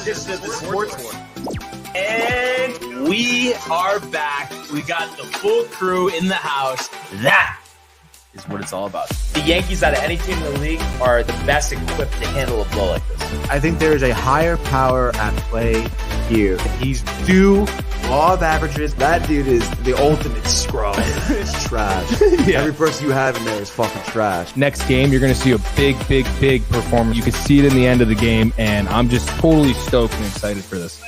edition of the Sports War. And we are back. We got the full crew in the house. That is what it's all about. The Yankees, out of any team in the league, are the best equipped to handle a blow like this. I think there is a higher power at play here. He's due law of averages. That dude is the ultimate scrub. It's trash. Yeah. Every person you have in there is fucking trash. Next game, you're going to see a big performance. You can see it in the end of the game, and I'm just totally stoked and excited for this.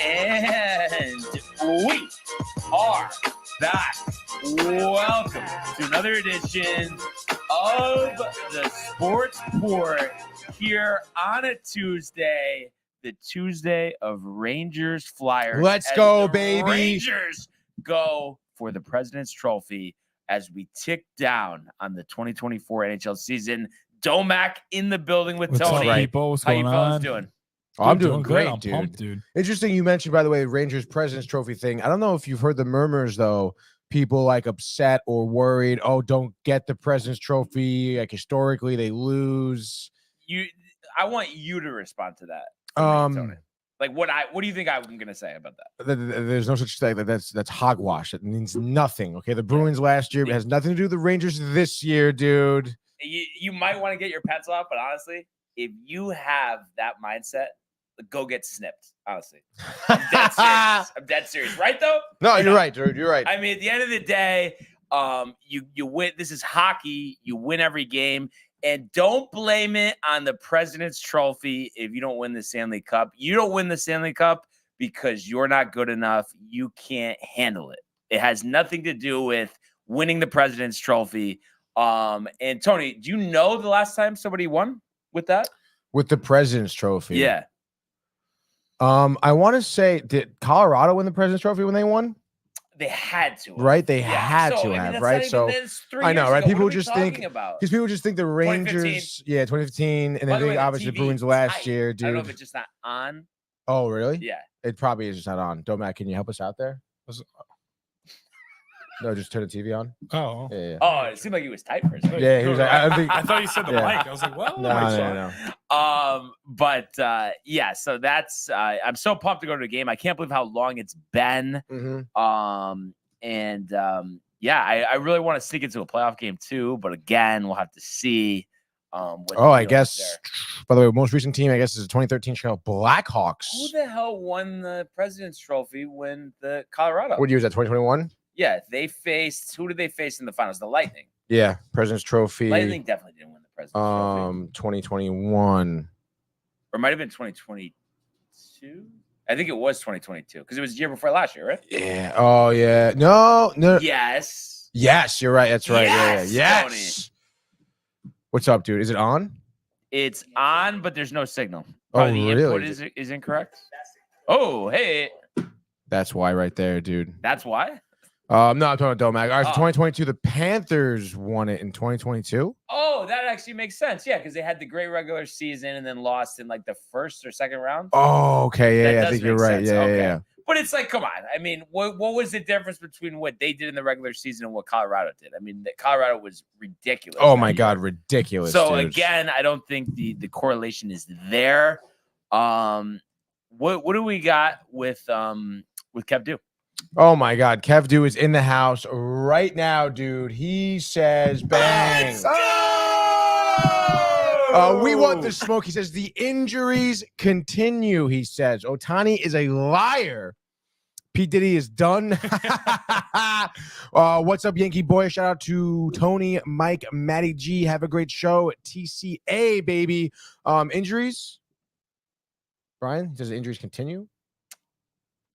And we are back. Welcome to another edition of the Sports Report here on a Tuesday, the Tuesday of Rangers Flyers. Let's go, baby. Rangers go for the President's Trophy as we tick down on the 2024 NHL season. Domac in the building with Tony. Up, people? What's How going you fellas on? doing? Oh, I'm doing good. great, I'm dude. pumped, dude. Interesting you mentioned, by the way, Rangers President's Trophy thing. I don't know if you've heard the murmurs, though. People like upset or worried, oh, don't get the President's Trophy. Like historically, they lose. I want you to respond to that. Tony. Like what do you think I'm gonna say about that? There's no such thing. That's hogwash. It means nothing. Okay, the Bruins last year has nothing to do with the Rangers this year, dude. You might want to get your pencil out, but honestly, if you have that mindset, go get snipped. Honestly, I'm dead serious. I'm dead serious, right? Though. No, you're right, dude. You're right. I mean, at the end of the day, you win. This is hockey. You win every game. And don't blame it on the President's Trophy if you don't win the Stanley Cup. You don't win the Stanley Cup because you're not good enough. You can't handle it. It has nothing to do with winning the President's Trophy. And Tony, do you know the last time somebody won with that? With the President's Trophy? Yeah. I want to say, did Colorado win the President's Trophy when they won? They had to, right? They had to have, right? So I know, right? People just think because people just think the Rangers, 2015, and then they obviously the Bruins last year, dude. I don't know if it's just not on. Oh, really? Yeah, it probably is just not on. Domac, can you help us out there? No, just turn the TV on. Oh, yeah. Oh, it seemed like he was tight for a second. Yeah, he was like, I thought you said the mic. I was like, well, no. But so that's I'm so pumped to go to the game. I can't believe how long it's been. Mm-hmm. I really want to sneak into a playoff game too, but again, we'll have to see. I guess. By the way, most recent team, I guess, is the 2013 Chicago Blackhawks. Who the hell won the President's Trophy when the Colorado? What year was that? 2021. Yeah, they faced. Who did they face in the finals? The Lightning. Yeah, President's Trophy. Lightning definitely didn't win the President's Trophy. 2021. Or it might have been 2022. I think it was 2022 because it was the year before last year, right? Yeah. Oh, yeah. No. Yes. Yes, you're right. That's right. Yes, Yes. What's up, dude? Is it on? It's on, but there's no signal. Probably the really? input is incorrect. Oh, hey. That's why right there, dude. That's why? No, I'm talking about Domac. All right, so 2022, the Panthers won it in 2022. Oh, that actually makes sense. Yeah, because they had the great regular season and then lost in like the first or second round. Oh, okay. Yeah, I think you're right. Sense. Yeah. But it's like, come on. I mean, what was the difference between what they did in the regular season and what Colorado did? I mean, Colorado was ridiculous. Oh, my God, ridiculous. So, dude. Again, I don't think the correlation is there. What do we got with Kev Dew? Oh, my God. Kev Dew is in the house right now, dude. He says, bang. We want the smoke. He says, the injuries continue, he says. Ohtani is a liar. P. Diddy is done. What's up, Yankee boy? Shout out to Tony, Mike, Matty G. Have a great show. TCA, baby. Injuries? Brian, does the injuries continue?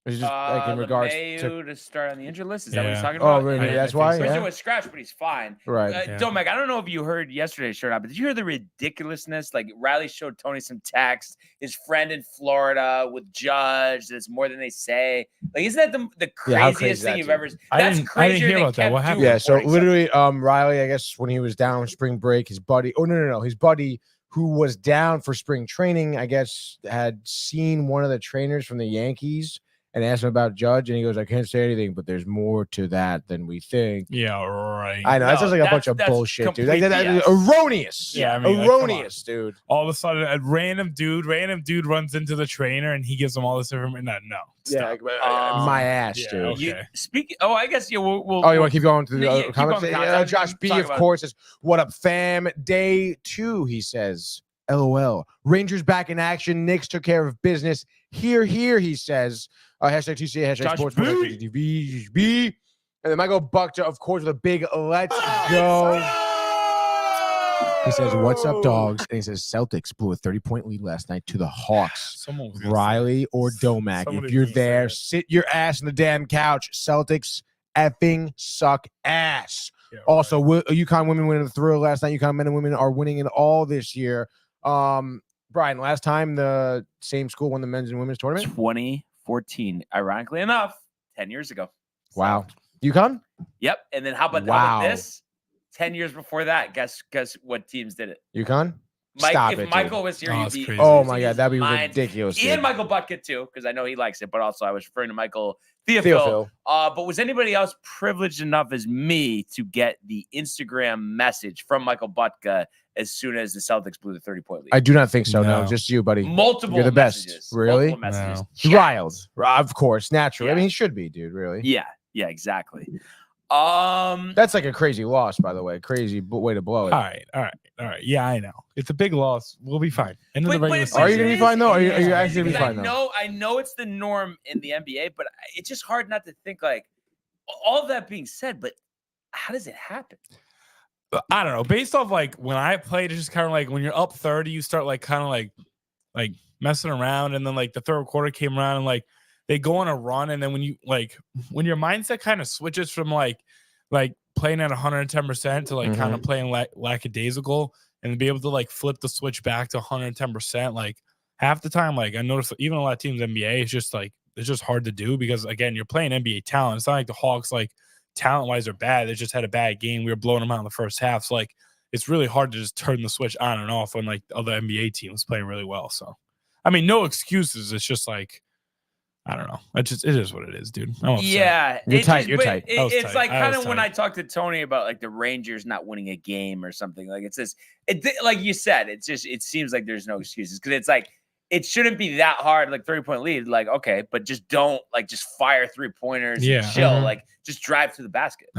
Or is it just like in regards to start on the injured list? Is that what he's talking about? Oh, really? That's why? He's doing scratch, but he's fine. Right. Domac, I don't know if you heard yesterday's show or not, but did you hear the ridiculousness? Like, Riley showed Tony some text. His friend in Florida with Judge. That's more than they say. Like, isn't that the craziest thing you've ever seen? I didn't hear about that. What happened? Yeah, so literally, Riley, I guess, when he was down on spring break, his buddy, his buddy who was down for spring training, I guess, had seen one of the trainers from the Yankees and asked him about Judge, and he goes, "I can't say anything, but there's more to that than we think." Yeah, right. I know that No, sounds like a bunch of that's bullshit, dude. complete That is BS. erroneous. Yeah, I mean, like, come on. erroneous, dude. All of a sudden, a random dude runs into the trainer and he gives him all this information. No, Yeah, stop. my ass, yeah, dude. okay. You speak. Oh, I guess we'll Oh, you want to keep going to the Yeah, other keep comments? going to the comments. Josh B, Talk of about- course, says, "What up, fam? Day 2," he says. LOL. Rangers back in action. Knicks took care of business. Here, he says. Hashtag TCA, hashtag Josh sports, B. hashtag TV. And then Michael Buckter, of course, with a big let's go. He says, "What's up, dogs?" And he says, "Celtics blew a 30-point lead last night to the Hawks." Someone was gonna Riley or Domac, Somebody if you're was gonna say there, it. sit your ass on the damn couch. Celtics effing suck ass. say- yeah, Also, right. UConn women winning the thrill last night. UConn men and women are winning it all this year. Brian, last time the same school won the men's and women's tournament? 2014. Ironically enough, 10 years ago. So, Wow. UConn? Yep. And then how about Wow. this? 10 years before that, guess what teams did it? UConn? Mike, Stop if it, Michael dude. was here, Oh, you'd it's be. crazy. Oh losing my God, his that'd be mind. ridiculous. And dude. Michael Bucket too, because I know he likes it, but also I was referring to Michael Theophil. Theophil. But was anybody else privileged enough as me to get the Instagram message from Michael Butka as soon as the Celtics blew the 30-point lead? I do not think so. No, No. just you, buddy. Multiple You're the best. messages. Really? Multiple messages. No. Riled. Of course, naturally. I Yeah. mean, he should be, dude, really. Yeah, exactly. That's like a crazy loss, by the way. Crazy way to blow it. All right. Yeah, I know. It's a big loss. We'll be fine. End of the regular Are you season. gonna be fine, though? Are you It is actually gonna be because fine, though? I know it's the norm in the NBA, but it's just hard not to think like all of that being said, but how does it happen? I don't know. Based off like when I played, it's just kind of like when you're up 30, you start like kind of like messing around, and then like the third quarter came around and like they go on a run, and then when your mindset kind of switches from like playing at 110% to like kind of playing lackadaisical, and to be able to like flip the switch back to 110%, like half the time, like I noticed even a lot of teams NBA, it's just hard to do because again, you're playing NBA talent. It's not like the Hawks like talent wise are bad. They just had a bad game. We were blowing them out in the first half. So like it's really hard to just turn the switch on and off when like the other NBA team was playing really well. So I mean, no excuses. It's just like I don't know. It is what it is, dude. I'm upset. Yeah, You're it tight, just- you're but tight. it- I was it's tight. like I kind was of when tight. I talked to Tony about like the Rangers not winning a game or something. Like it's just like you said, it seems like there's no excuses because it's like it shouldn't be that hard. Like 30-point lead, like okay, but just don't like just fire 3-pointers. Yeah. And chill. Mhm. Like just drive to the basket.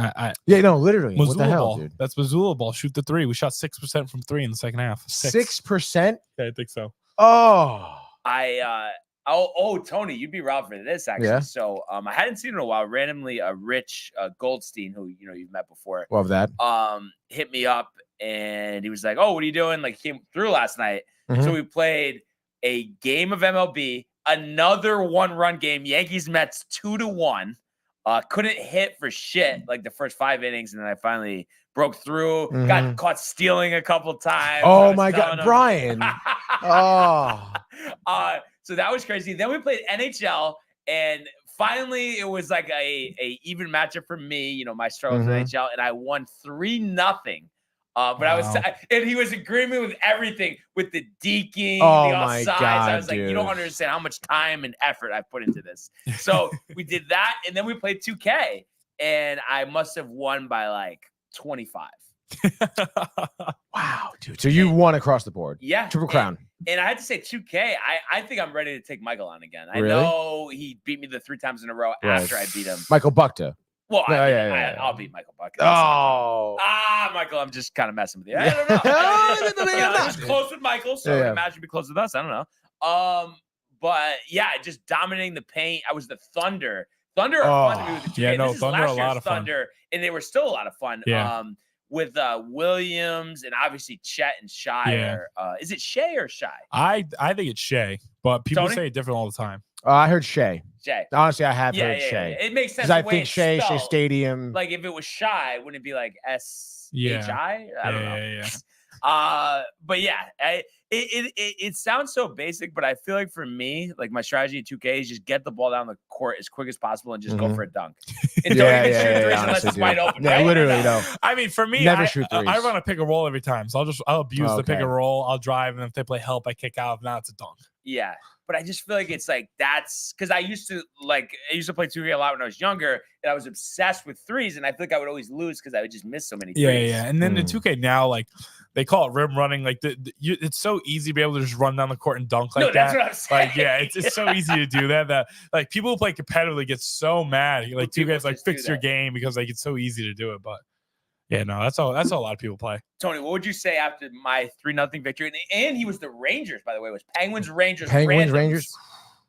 Yeah, no, literally. What the Missoula hell, ball. dude? That's Missoula ball. Shoot the three. We shot 6% from three in the second half. 6%? Yeah, I think so. Oh. Tony, you'd be raw for this actually. Yeah. So I hadn't seen it in a while. Randomly, Rich Goldstein, who you've met before, Love that. hit me up and he was like, "Oh, what are you doing?" Like came through last night. Mhm. So we played a game of MLB, another 1-run game. Yankees Mets 2-1. Couldn't hit for shit like the first 5 innings, and then I finally broke through. Got Mhm. caught stealing a couple times. I Oh was my telling God, him- Brian. Oh. So that was crazy. Then we played NHL, and finally it was like a even matchup for me. You know, my struggles Mhm. in NHL, and I won 3-0. But I was, Wow. and he was agreeing with everything, with the deking, Oh the my offsides. God, I was like, you don't dude. understand how much time and effort I put into this. So we did that, and then we played 2K, and I must have won by like 25. Wow, dude. So you won across the board. Yeah, Triple crown. And I had to say 2K. I think I'm ready to take Michael on again. I Really? know he beat me the 3 times in a row Right. after I beat him. Michael Buckta. Well, No, I yeah. I'll beat Michael Bucket. That's not- Oh. Michael, I'm just kind of messing with you. I don't know. I was close with Michael, so I would imagine be close with us. I don't know. But yeah, just dominating the paint. I was the Thunder. Thunder are fun to me with the 2K. Yeah, no, This is Thunder last are a year's lot of fun. Thunder, and they were still a lot of fun. Yeah. With Williams and obviously Chet and Shire. Is it Shea or Shy? I think it's Shea, but people Tony? say it different all the time. I heard Shea. Shea. Honestly, I have Yeah, heard Shea. It makes sense. Because I the way think it's Shea spelled. Stadium. Like if it was Shy, wouldn't it be like S-H-I? I don't know. Yeah. But yeah, it sounds so basic, but I feel like for me, like my strategy in 2K is just get the ball down the court as quick as possible and just go for a dunk. And don't even shoot threes unless honestly, it's wide dude. open. Yeah, right? literally, no. I mean, for me, Never I shoot threes. I run a pick and roll every time, so I'll abuse the pick Okay. and roll. I'll drive, and if they play help, I kick out. If not, it's a dunk. Yeah. but I just feel like it's like that's because I used to play 2K a lot when I was younger, and I was obsessed with threes, and I feel like I would always lose because I would just miss so many threes. Yeah. And then the 2K now, like they call it rim running. Like it's so easy to be able to just run down the court and dunk like that's that. what I'm saying. Like, yeah, it's so easy to do that like people who play competitively get so mad. Like 2K's like fix your game because like it's so easy to do it, but. Yeah, no, that's all a lot of people play. Tony, what would you say after my 3-0 victory? And he was the Rangers, by the way. It was Penguins, Rangers, Rangers.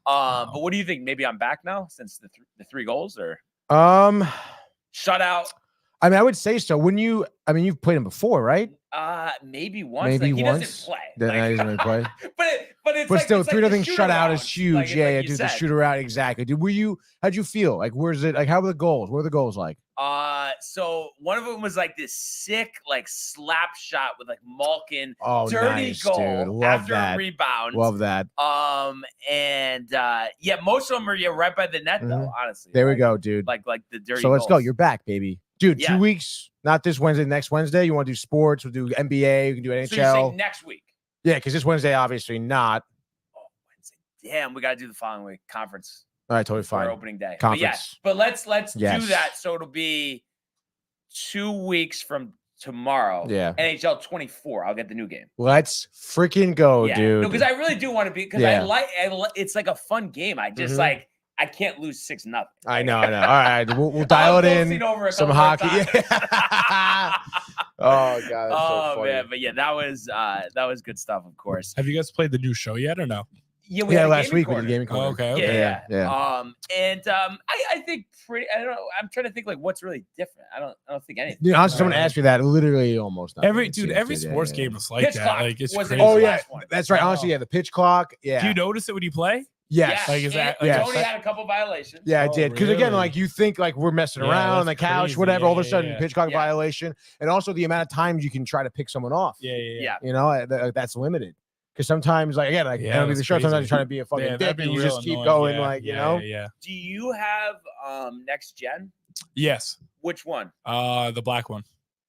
But what do you think? Maybe I'm back now since the 3 goals or shutout? I mean, I would say so. When you, I mean, you've played him before, right? Maybe once. Maybe he once. doesn't play. Then he doesn't really play. But still, it's 3-0 the shutout is shootaround. huge. Like Dude, the shooter out exactly. Dude, how'd you feel? Like, where's it? Like, how were the goals? What were the goals like? So one of them was like this sick, like slap shot with like Malkin, dirty nice, goal dude. Love after that. a rebound. Love that. Most of them are right by the net though. Honestly, there we go, dude. Like the dirty. So let's goals. go. You're back, baby. Dude, Yeah. 2 weeks. Not this Wednesday. Next Wednesday. You want to do sports? We'll do NBA. We can do NHL. So you're saying next week? Yeah, because this Wednesday, obviously not. Oh, Wednesday. Damn, we got to do the following week conference. All right, totally For our fine. opening day. Conference. But let's Yes. do that. So it'll be 2 weeks from tomorrow. Yeah. NHL 24. I'll get the new game. Let's freaking go, dude. No, because I really do want to be because Yeah. I like it's like a fun game. I just like I can't lose 6-0. I know. All right, we'll dial it in. Some hockey. Yeah. Oh god. Oh man, but yeah, that was good stuff. Of course. Have you guys played the new show yet or no? Yeah, we had a last gaming week we corner. did gaming corner. Oh, okay. Yeah. Yeah. I think I don't know. I'm trying to think like what's really different. I don't think anything. Dude, honestly, someone asked me that. Literally, almost nothing. Every It seems to, sports game is like Pitch that. clock Like it's was crazy. an Oh yeah, last one. that's right. Honestly, yeah, the pitch clock. Yeah. Do you notice it when you play? Yes. Like, is that And yes. Tony had a couple violations. Yeah, I Oh, did. Because again, really? like you think like we're messing Yeah, around on the that's couch, crazy. whatever. Yeah, all of a yeah, sudden, yeah. pitch clock Yeah. violation, and also the amount of times you can try to pick someone off. Yeah. You know, that's limited. Because sometimes, like again, like Yeah, MLB the that's show, sometimes crazy. you're trying to be a fucking Yeah, dick, that'd be and you real just keep annoying. going, Yeah, like you yeah, know. Yeah. Do you have next gen? Yes. Which one? The black one.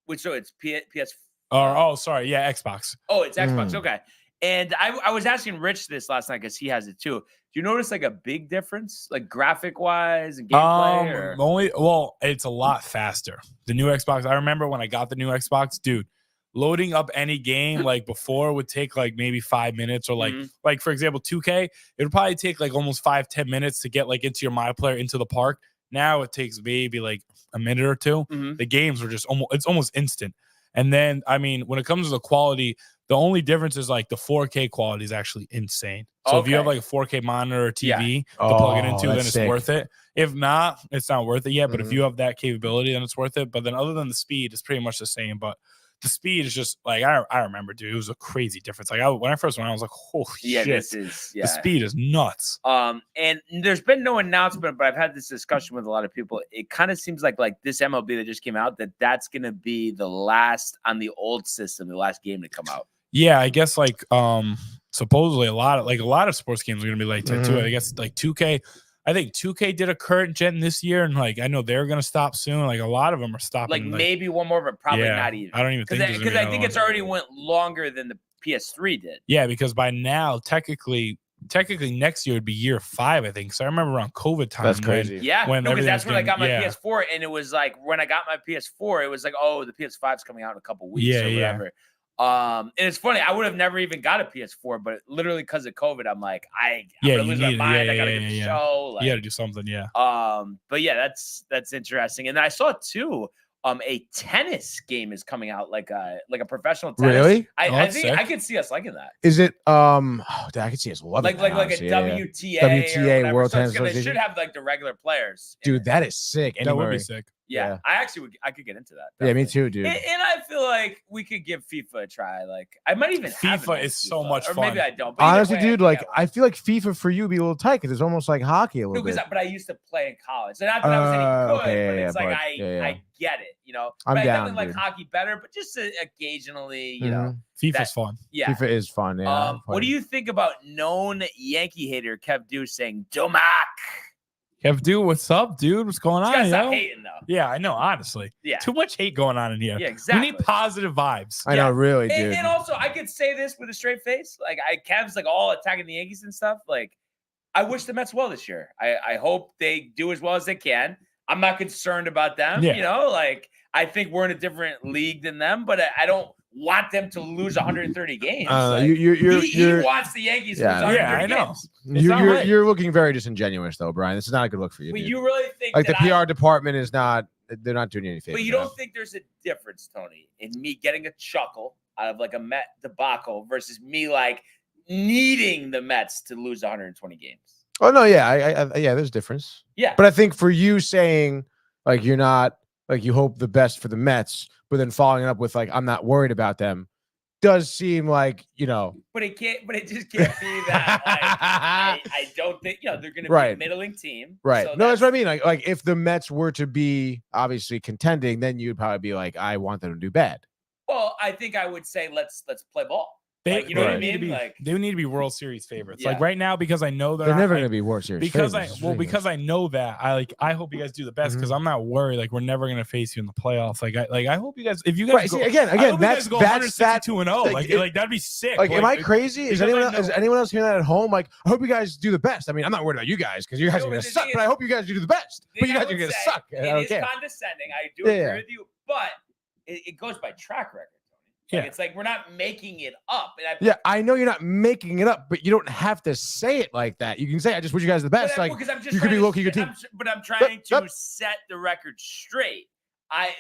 Which so it's PS. Sorry. Yeah, Xbox. Oh, it's Xbox. Mm. Okay. And I was asking Rich this last night because he has it too. Do you notice like a big difference, like graphic wise and gameplay? It's a lot faster. The new Xbox. I remember when I got the new Xbox, dude. Loading up any game like before would take like maybe 5 minutes or like for example 2K, it would probably take like almost 5-10 minutes to get like into your My Player into the park. Now it takes maybe like a minute or two. The games are just almost instant. And then I mean when it comes to the quality, the only difference is like the 4K quality is actually insane. So if you have like a 4K monitor or TV to plug it into, then it's worth it. If not, it's not worth it yet. But if you have that capability, then it's worth it. But then other than the speed, it's pretty much the same. But the speed is just like I remember, dude. It was a crazy difference. Like when I first went, I was like, "Holy shit!" The speed is nuts. And there's been no announcement, but I've had this discussion with a lot of people. It kind of seems like this MLB that just came out that's gonna be the last on the old system, the last game to come out. Yeah, I guess like supposedly a lot of sports games are gonna be like that too. I guess like 2K. I think 2K did a current gen this year, and like I know they're gonna stop soon. Like a lot of them are stopping. Like maybe one more, but probably not even. I don't even think because I think it's already went longer than the PS3 did. Yeah, because by now technically next year would be year 5, I think. So I remember around COVID time. That's crazy. Because that's when I got my PS4, and it was like when I got my PS4, it was like, oh, the PS5's coming out in a couple weeks or whatever. And it's funny, I would have never even got a PS4, but literally because of COVID, I'm like, I'm gonna lose my mind. I gotta get the show. Like, you gotta do something, but yeah, that's interesting. And then I saw too, a tennis game is coming out, like a professional tennis. Really? I think I could see us liking that. Is it I could see us loving like that, a WTA, WTA World Tennis Association. It Association. should have like the regular players. Dude, that is sick. That would be sick. Yeah, I could get into that. Yeah, me definitely. too, dude. And I feel like we could give FIFA a try. Like I might even have FIFA is so much or fun. maybe I don't. But either Honestly, way, dude, I like think I feel like FIFA for you would be a little tight because it's almost like hockey a little bit. but I used to play in college, and not that I was any good, but it's like I get it, you know. I'm but down, I definitely dude. like hockey better, but just occasionally, you know. FIFA's fun. Yeah. FIFA is fun. Yeah. What do you think about known Yankee hater Kev Deuce saying Domac? Kev, dude, what's up, dude? What's going You on? gotta stop Yo? hating though. Yeah, I know. Honestly, Yeah. too much hate going on in here. Yeah, exactly. We need positive vibes. I know, really, dude. And also, I could say this with a straight face. Like, Kev's like all attacking the Yankees and stuff. Like, I wish the Mets well this year. I hope they do as well as they can. I'm not concerned about them. Yeah. You know, like I think we're in a different league than them, but I don't want them to lose 130 games. Like, he wants the Yankees to lose 130 I know. games. You're looking very disingenuous, though, Brian. This is not a good look for you. But Dude. you really think Like the that PR department is not. They're not doing you any favors. But you don't think there's a difference, Tony, in me getting a chuckle out of like a Met debacle versus me like needing the Mets to lose 120 games? Oh no, yeah, yeah. There's a difference. Yeah, but I think for you saying like you're not like you hope the best for the Mets, but then following it up with like I'm not worried about them, does seem like But it can't. But it just can't be that. Like, I don't think they're going to be a middling team. Right. So No, that's what I mean. Like if the Mets were to be obviously contending, then you'd probably be like, I want them to do bad. Well, I think I would say let's play ball. You know what I mean? They need to be World Series favorites. Yeah. Like right now, because I know they're never going to be World Series because favorites. because I know that I hope you guys do the best because I'm not worried. Like we're never going to face you in the playoffs. Like I hope you guys if you guys go, again that's 162-0. Like that'd be sick. Like am I crazy? Is anyone else hearing that at home? Like I hope you guys do the best. I mean I'm not worried about you guys because you guys are going to suck. But I hope you guys do the best. But you guys are going to suck. It is condescending. I do agree with you, but it goes by track record. Like, it's like we're not making it up. And I know you're not making it up, but you don't have to say it like that. You can say, I just wish you guys the best. Like, you could be low-key good team. But I'm trying to set the record straight. I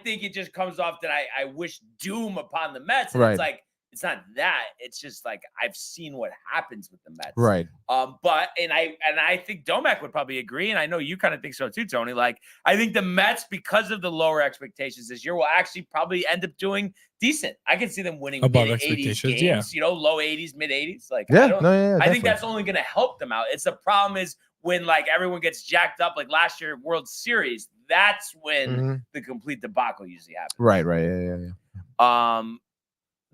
think it just comes off that I wish doom upon the Mets. And it's like, it's not that. It's just like I've seen what happens with the Mets. Right. But I think Domac would probably agree, and I know you kind of think so too, Tony. Like I think the Mets, because of the lower expectations this year, will actually probably end up doing decent. I can see them winning above mid-80s expectations, games, low 80s, mid 80s. Like I think that's only going to help them out. It's the problem is when like everyone gets jacked up, like last year World Series. That's when the complete debacle usually happens. Right. Yeah.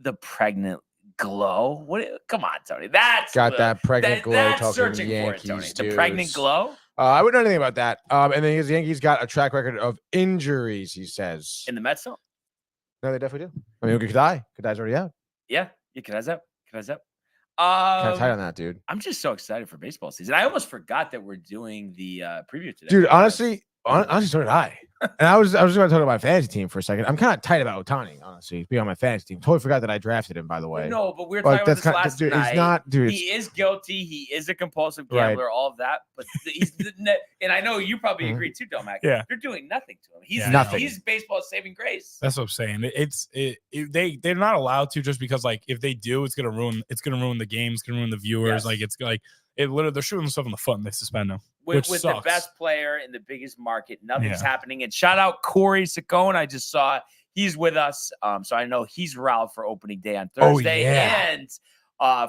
The pregnant glow. Come on, Tony. That's got that pregnant glow. That's talking searching Yankees, for it, Tony. dude. The pregnant glow. I wouldn't know anything about that. And then the Yankees got a track record of injuries. He says in the Mets, though. No, they definitely do. I mean, Kadai's already out. Yeah, Kadai's out. Kind of tight on that, dude. I'm just so excited for baseball season. I almost forgot that we're doing the preview today. Dude, honestly, so did I. And I was just going to talk about my fantasy team for a second. I'm kind of tight about Ohtani, honestly, being on my fantasy team. Totally forgot that I drafted him, by the way. No, but we were talking about this last night. He's not, dude. He is guilty. He is a compulsive gambler, all of that. But and I know you probably agree too, Domac. Yeah. They're doing nothing to him. He's nothing. He's baseball's saving grace. That's what I'm saying. They're not allowed to just because like if they do, it's gonna ruin the game. It's gonna ruin the viewers. Yes. Like it's like it literally they're shooting themselves in the foot and they suspend them. With the best player in the biggest market, nothing's happening. And shout out Corey Saccone. I just saw he's with us. So I know he's riled for opening day on Thursday. And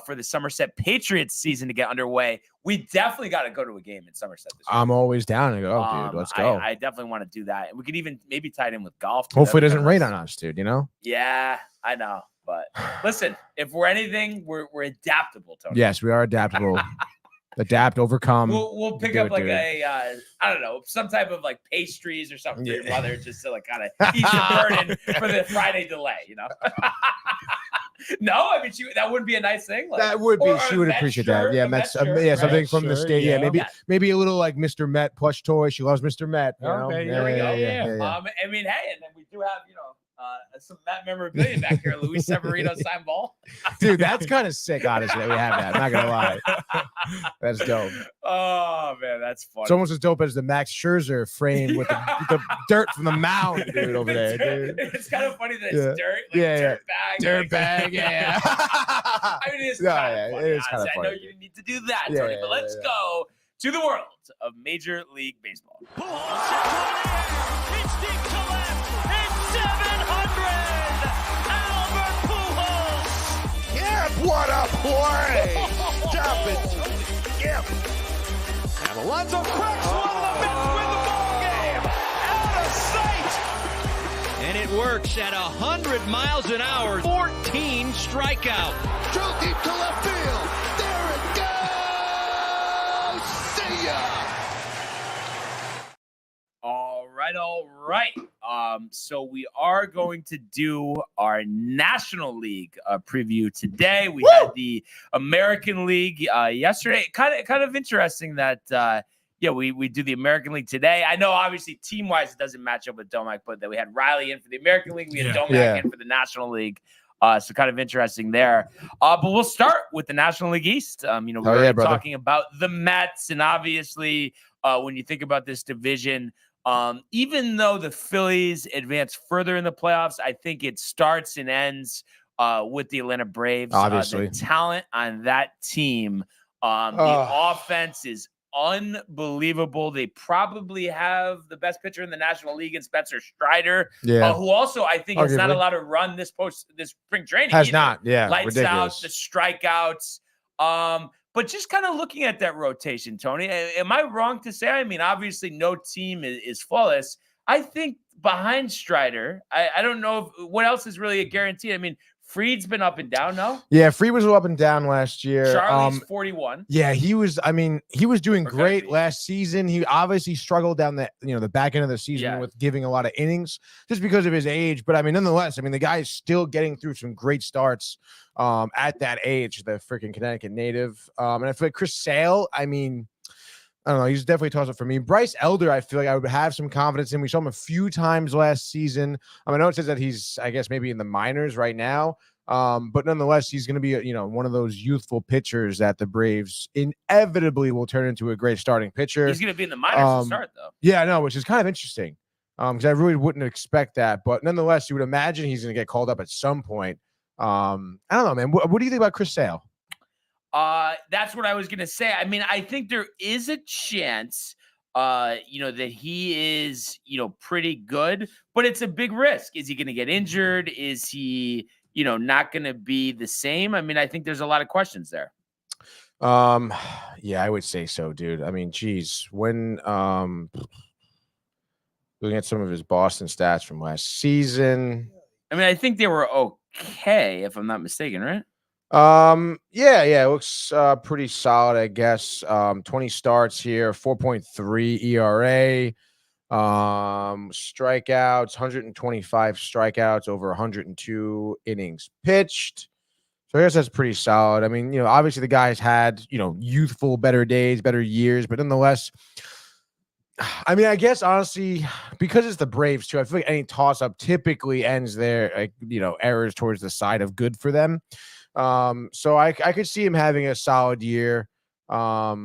for the Somerset Patriots season to get underway, we definitely got to go to a game in Somerset this year. I'm always down and go, dude, let's go. I definitely want to do that. And we could even maybe tie it in with golf. Hopefully it doesn't rain on us, dude, Yeah, I know. But listen, if we're anything, we're adaptable, Tony. Yes, we are adaptable. Adapt, overcome. We'll pick up like I don't know, some type of like pastries or something for your mother just to like kind of ease the burden for the Friday delay, No, I mean that wouldn't be a nice thing. Like, that would be. She would appreciate that. Yeah, something from the state. Yeah, maybe a little like Mr. Met plush toy. She loves Mr. Met. Okay, there we go. Yeah. I mean, hey, and then we do have some Met memorabilia back here. Luis Severino signed ball. Dude, that's kind of sick. Honestly, that we have that. I'm not gonna lie. That's dope. Oh man, that's funny. It's almost as dope as the Max Scherzer frame with the dirt from the mound, dude, over there, dude. It's kind of funny that it's dirt. Dirt bag. Dirt bag. Yeah. I mean, it's kind of funny. It is kind of funny. I know you didn't need to do that, Tony, but let's go to the world of Major League Baseball. It's deep to left. It's 700. Albert Pujols. Yeah, what a play. Stop it. Yep. And Alonso cracks one. The Mets win the ball game. Out of sight. And it works at 100 miles an hour. 14 strikeouts. Drove deep to left field. There it goes. See ya. right. So we are going to do our National League preview today. We had the American League yesterday. Kind of interesting that we do the American League today. I know obviously team-wise it doesn't match up with Domac, but that we had Riley in for the American League, we had Domac in for the National League. So kind of interesting there. But we'll start with the National League East. We're talking about the Mets, and obviously when you think about this division, even though the Phillies advance further in the playoffs, I think it starts and ends with the Atlanta Braves. Obviously. The talent on that team, the offense is unbelievable. They probably have the best pitcher in the National League in Spencer Strider, who also I think has not allowed to run this spring training. Has either. not, Lights ridiculous. out, the strikeouts. But just kind of looking at that rotation, Tony, am I wrong to say? I mean, obviously no team is flawless. I think behind Strider, I don't know what else is really a guarantee. I mean, Fried's been up and down, no? Yeah, Fried was up and down last year. Charlie's 41. Yeah, he was doing great last season. He obviously struggled down the back end of the season with giving a lot of innings just because of his age. But I mean, nonetheless, the guy is still getting through some great starts at that age, the freaking Connecticut native. And I feel like Chris Sale, I don't know. He's definitely a toss-up for me. Bryce Elder, I feel like I would have some confidence in. We saw him a few times last season. I know it says that he's, I guess, maybe in the minors right now. But nonetheless, he's going to be, one of those youthful pitchers that the Braves inevitably will turn into a great starting pitcher. He's going to be in the minors to start, though. Yeah, I know, which is kind of interesting because I really wouldn't expect that. But nonetheless, you would imagine he's going to get called up at some point. I don't know, man. What do you think about Chris Sale? That's what I was going to say. I mean, I think there is a chance, that he is, pretty good, but it's a big risk. Is he going to get injured? Is he, not going to be the same? I mean, I think there's a lot of questions there. Yeah, I would say so, dude. I mean, geez, when, looking at some of his Boston stats from last season. I mean, I think they were okay, if I'm not mistaken, right? Yeah, it looks pretty solid, I guess. 20 starts here, 4.3 ERA, strikeouts, 125 strikeouts over 102 innings pitched. So I guess that's pretty solid. I mean, obviously the guy's had, youthful, better days, better years, but nonetheless, I mean, I guess honestly, because it's the Braves too, I feel like any toss-up typically ends there, errors towards the side of good for them. So I could see him having a solid year. Yeah,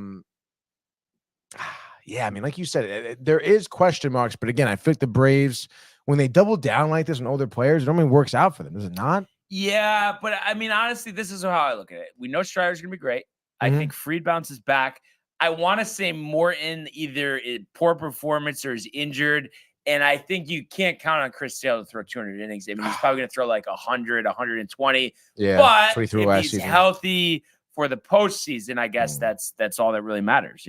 I mean, like you said, there is question marks, but again, I feel like the Braves, when they double down like this on older players, it normally works out for them, does it not? Yeah, but I mean, honestly, this is how I look at it. We know Strider's going to be great. I think Fried bounces back. I want to say Morton either poor performance or is injured. And I think you can't count on Chris Sale to throw 200 innings. I mean, he's probably going to throw like 100, 120. Yeah, but if he's healthy for the postseason, I guess that's all that really matters,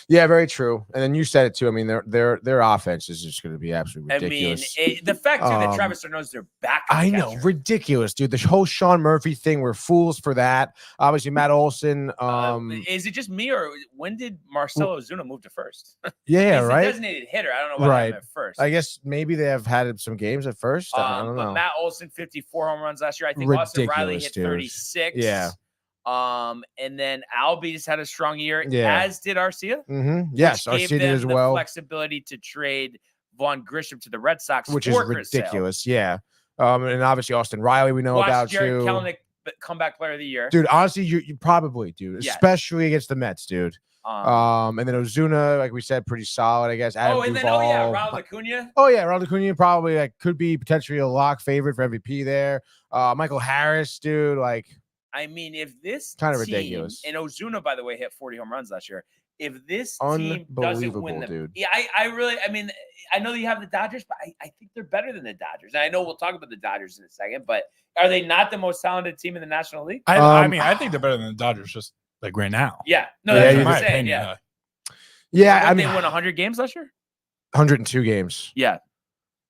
Yeah, very true. And then you said it too. I mean, their offense is just going to be absolutely ridiculous. I mean, the fact too that Travis knows they're back. I know, ridiculous, dude. The whole Sean Murphy thing, we're fools for that. Obviously, Matt Olson. Is it just me, or when did Marcelo Ozuna move to first? Yeah, he's right. A designated hitter. I don't know why at first. I guess maybe they have had some games at first. I don't know. But Matt Olson, 54 home runs last year. I think Austin Riley hit 36. Yeah. And then Albies had a strong year, as did Arcia. Yes, Arcia did as well. Flexibility to trade Vaughn Grisham to the Red Sox, which is ridiculous. Yeah. And obviously Austin Riley, we know about Jared too. Kelenic, comeback player of the year, dude. Honestly, you probably do, especially against the Mets, dude. And then Ozuna, like we said, pretty solid, I guess. Adam and Duvall. then Ronald Acuna. Ronald Acuna probably could be potentially a lock favorite for MVP there. Michael Harris, dude, I mean, if this kind of team, ridiculous. And Ozuna, by the way, hit 40 home runs last year. If this team doesn't win dude. Yeah, I mean, I know that you have the Dodgers, but I think they're better than the Dodgers. And I know we'll talk about the Dodgers in a second, but are they not the most talented team in the National League? I mean, I think they're better than the Dodgers just like right now. Yeah. No, that's what my I'm saying. opinion. Yeah. I mean, they won 100 games last year? 102 games. Yeah.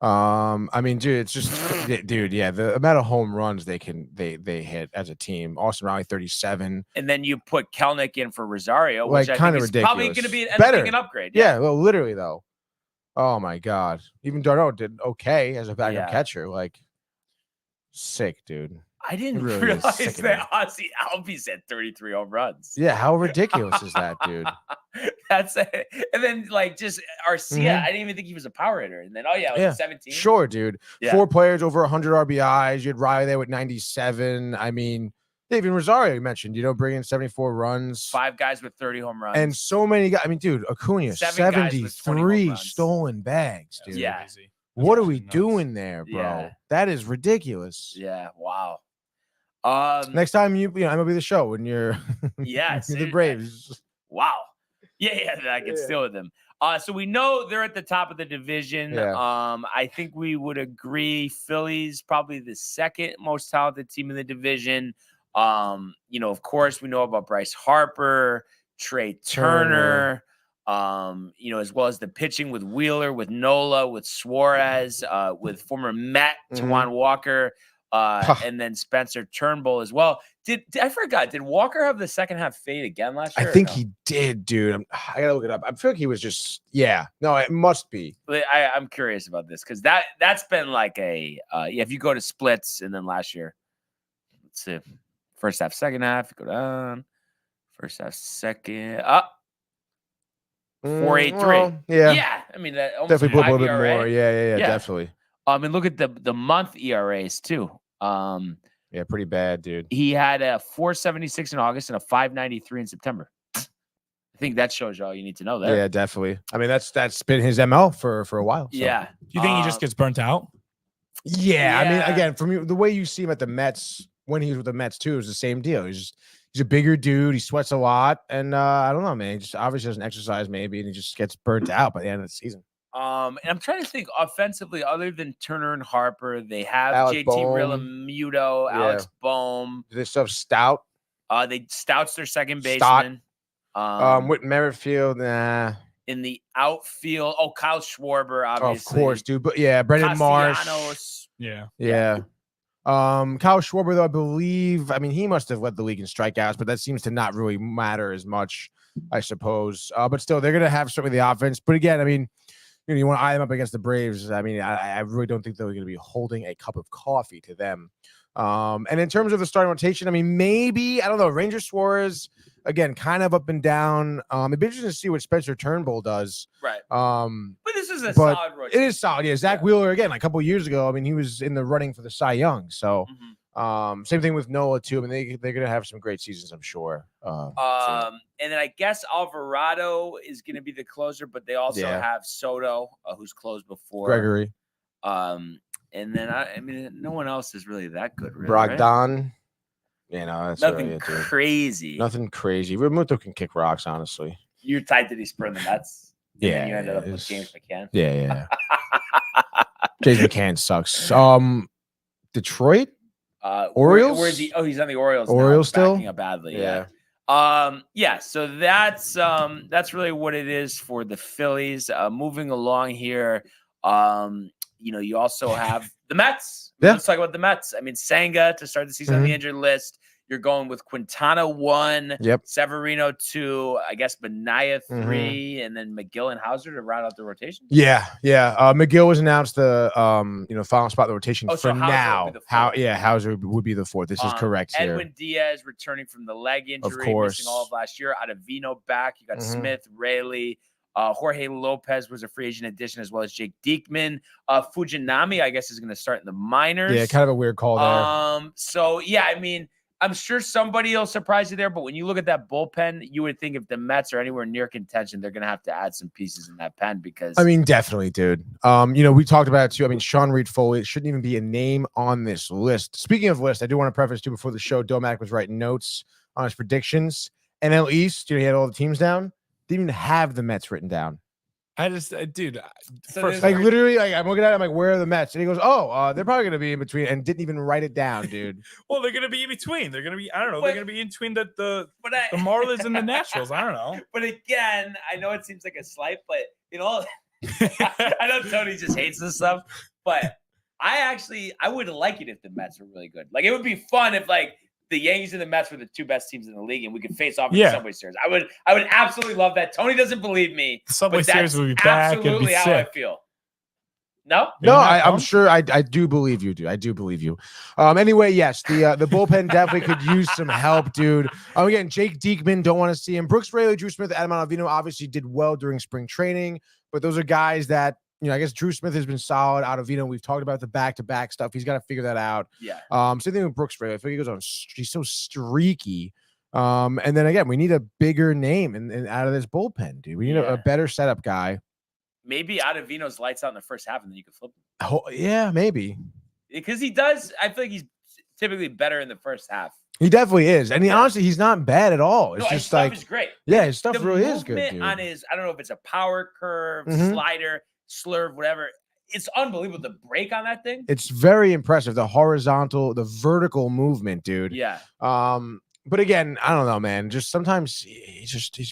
I mean, dude, it's just, dude, yeah, the amount of home runs they hit as a team. Austin Riley 37, and then you put Kelenic in for Rosario, which I kind think of is ridiculous. probably going to be better an upgrade. Yeah, well, literally though. Oh my God. Even Darno did okay as a backup Yeah. catcher. Like, sick, dude. I didn't really is realize sickening. that Ozzy Albies had 33 home runs. Yeah, how ridiculous is that, dude? That's it. And then like just Arcia, Mhm. I didn't even think he was a power hitter. And then like Yeah. 17. Sure, dude. Yeah. 4 players over 100 RBIs. You had Riley there with 97. I mean, David Rosario, you mentioned, bringing in 74 runs. 5 guys with 30 home runs. And so many guys. I mean, dude, Acuna, 7 guys with 20 home 73 runs. stolen bags, dude. Yeah. Crazy. What are That's we nuts. doing there, bro? Yeah. That is ridiculous. Yeah. Wow. Next time MLB the show when you're Yeah, the seriously. Braves. Wow. Yeah, I can steal with them. So we know they're at the top of the division. Yeah. I think we would agree Phillies probably the second most talented team in the division. Of course, we know about Bryce Harper, Trey Turner, as well as the pitching with Wheeler, with Nola, with Suarez, with former Met Tawan Walker, and then Spencer Turnbull as well. I forgot, did Walker have the second half fade again last year? I think he did, dude. I gotta look it up. I feel like he was just no, it must be. I'm curious about this because that's been like if you go to splits and then last year, let's see, first half, second half, go down, first half, second, up. 4.83. Well, yeah. Yeah. I mean, that almost Definitely put a 5 little bit ERA. more. Yeah, Yeah. definitely. And look at the month ERAs too. Yeah, pretty bad, dude. He had a 4.76 in August and a 5.93 in September. I think that shows you all you need to know there. Yeah, definitely. I mean, that's been his ML for a while. So. Yeah. Do you think he just gets burnt out? Yeah, I mean, Yeah. again, from the way you see him at the Mets when he was with the Mets too, is the same deal. He's a bigger dude. He sweats a lot, and I don't know, man. He just obviously doesn't exercise, maybe, and he just gets burnt out by the end of the season. And I'm trying to think offensively, other than Turner and Harper, they have Alex JT Bohm. Realmuto, Yeah. Alex Bohm. This stuff Stout, Stout's their second Stott. baseman. with Merrifield, nah. In the outfield, Kyle Schwarber, obviously. Of course, dude. But yeah, Brendan Marsh. Castellanos. Yeah. Yeah. Kyle Schwarber, though, I believe, I mean, he must have led the league in strikeouts, but that seems to not really matter as much, I suppose. But still, they're going to have certainly the offense. But again, I mean, you want to eye them up against the Braves. I mean, I really don't think they're going to be holding a cup of coffee to them. And in terms of the starting rotation, I mean, maybe, I don't know, Ranger Suarez, again, kind of up and down. It'd be interesting to see what Spencer Turnbull does. Right. But this is a solid rotation. it is solid. Yeah, Zach Wheeler, again, like a couple of years ago, I mean, he was in the running for the Cy Young. So, same thing with Nola, too. I mean, they're going to have some great seasons, I'm sure. And then I guess Alvarado is going to be the closer, but they also have Soto, who's closed before. Gregory. And then, I mean, no one else is really that good, really, Brogdon. You know, that's nothing really it, dude. crazy. Nothing crazy. Remuto can kick rocks, honestly. You're tied to these spur the Mets. And then you ended up with it's- James McCann. Yeah. James McCann sucks. Detroit? Orioles? Where is he? Oh, he's on the Orioles. Orioles still? Backing up badly. Yeah. So that's really what it is for the Phillies. Moving along here, you also have the Mets. Yeah. Let's talk about the Mets. I mean, Senga to start the season on the injured list. You're going with Quintana 1, Yep. Severino 2, I guess Benaya 3, and then McGill and Hauser to round out the rotation. Yeah. McGill was announced the final spot in the rotation Oh, for so Hauser now. would be the fourth. Hauser would be the fourth. This is correct here. Edwin Diaz returning from the leg injury, course. missing all of last year. Ottavino back. You got Smith, Rayleigh. Jorge Lopez was a free agent addition, as well as Jake Diekman. Fujinami, I guess, is going to start in the minors. Yeah, kind of a weird call there. So, yeah, I mean, I'm sure somebody will surprise you there, but when you look at that bullpen, you would think if the Mets are anywhere near contention, they're going to have to add some pieces in that pen because I mean, definitely, dude. We talked about it too. I mean, Sean Reed Foley shouldn't even be a name on this list. Speaking of list, I do want to preface too before the show, Domac was writing notes on his predictions. NL East, he had all the teams down. Didn't even have the Mets written down. I just, dude. So First, there's- Like literally, like I'm looking at it, I'm like, where are the Mets? And he goes, they're probably gonna be in between, and didn't even write it down, dude. well, they're gonna be in between. They're gonna be, I don't know. But- they're gonna be in between the but the Marlins and the Nationals. I don't know. But again, I know it seems like a slight, but I know Tony just hates this stuff, but I would like it if the Mets were really good. Like it would be fun if like the Yankees and the Mets were the 2 best teams in the league, and we could face off in Yeah. the Subway Series. I would absolutely love that. Tony doesn't believe me. The Subway but Series that's would be back. It'd be absolutely how I sick. feel. No? No, You're not I'm pumped? sure. I do believe you, dude. I do believe you. Anyway, yes, the bullpen definitely could use some help, dude. Again, Jake Diekman, don't want to see him. Brooks Raley, Drew Smith, Adam Ottavino obviously did well during spring training, but those are guys that, I guess Drew Smith has been solid. Ottavino, we've talked about the back-to-back stuff. He's got to figure that out. Yeah. Same thing with Brooks Raley. I think he goes on. He's so streaky. And then again, we need a bigger name and out of this bullpen, dude. We need a better setup guy. Maybe Ottavino's lights out in the first half, and then you can flip him. Oh, yeah, maybe. Because he does. I feel like he's typically better in the first half. He definitely is. And honestly, he's not bad at all. It's No, his just stuff like, is great. yeah, his stuff The really is good, movement dude. on his, I don't know if it's a power curve, Mhm. slider, slurve, whatever. It's unbelievable. The break on that thing. It's very impressive. The horizontal, the vertical movement, dude. Yeah. But again, I don't know, man. Just sometimes he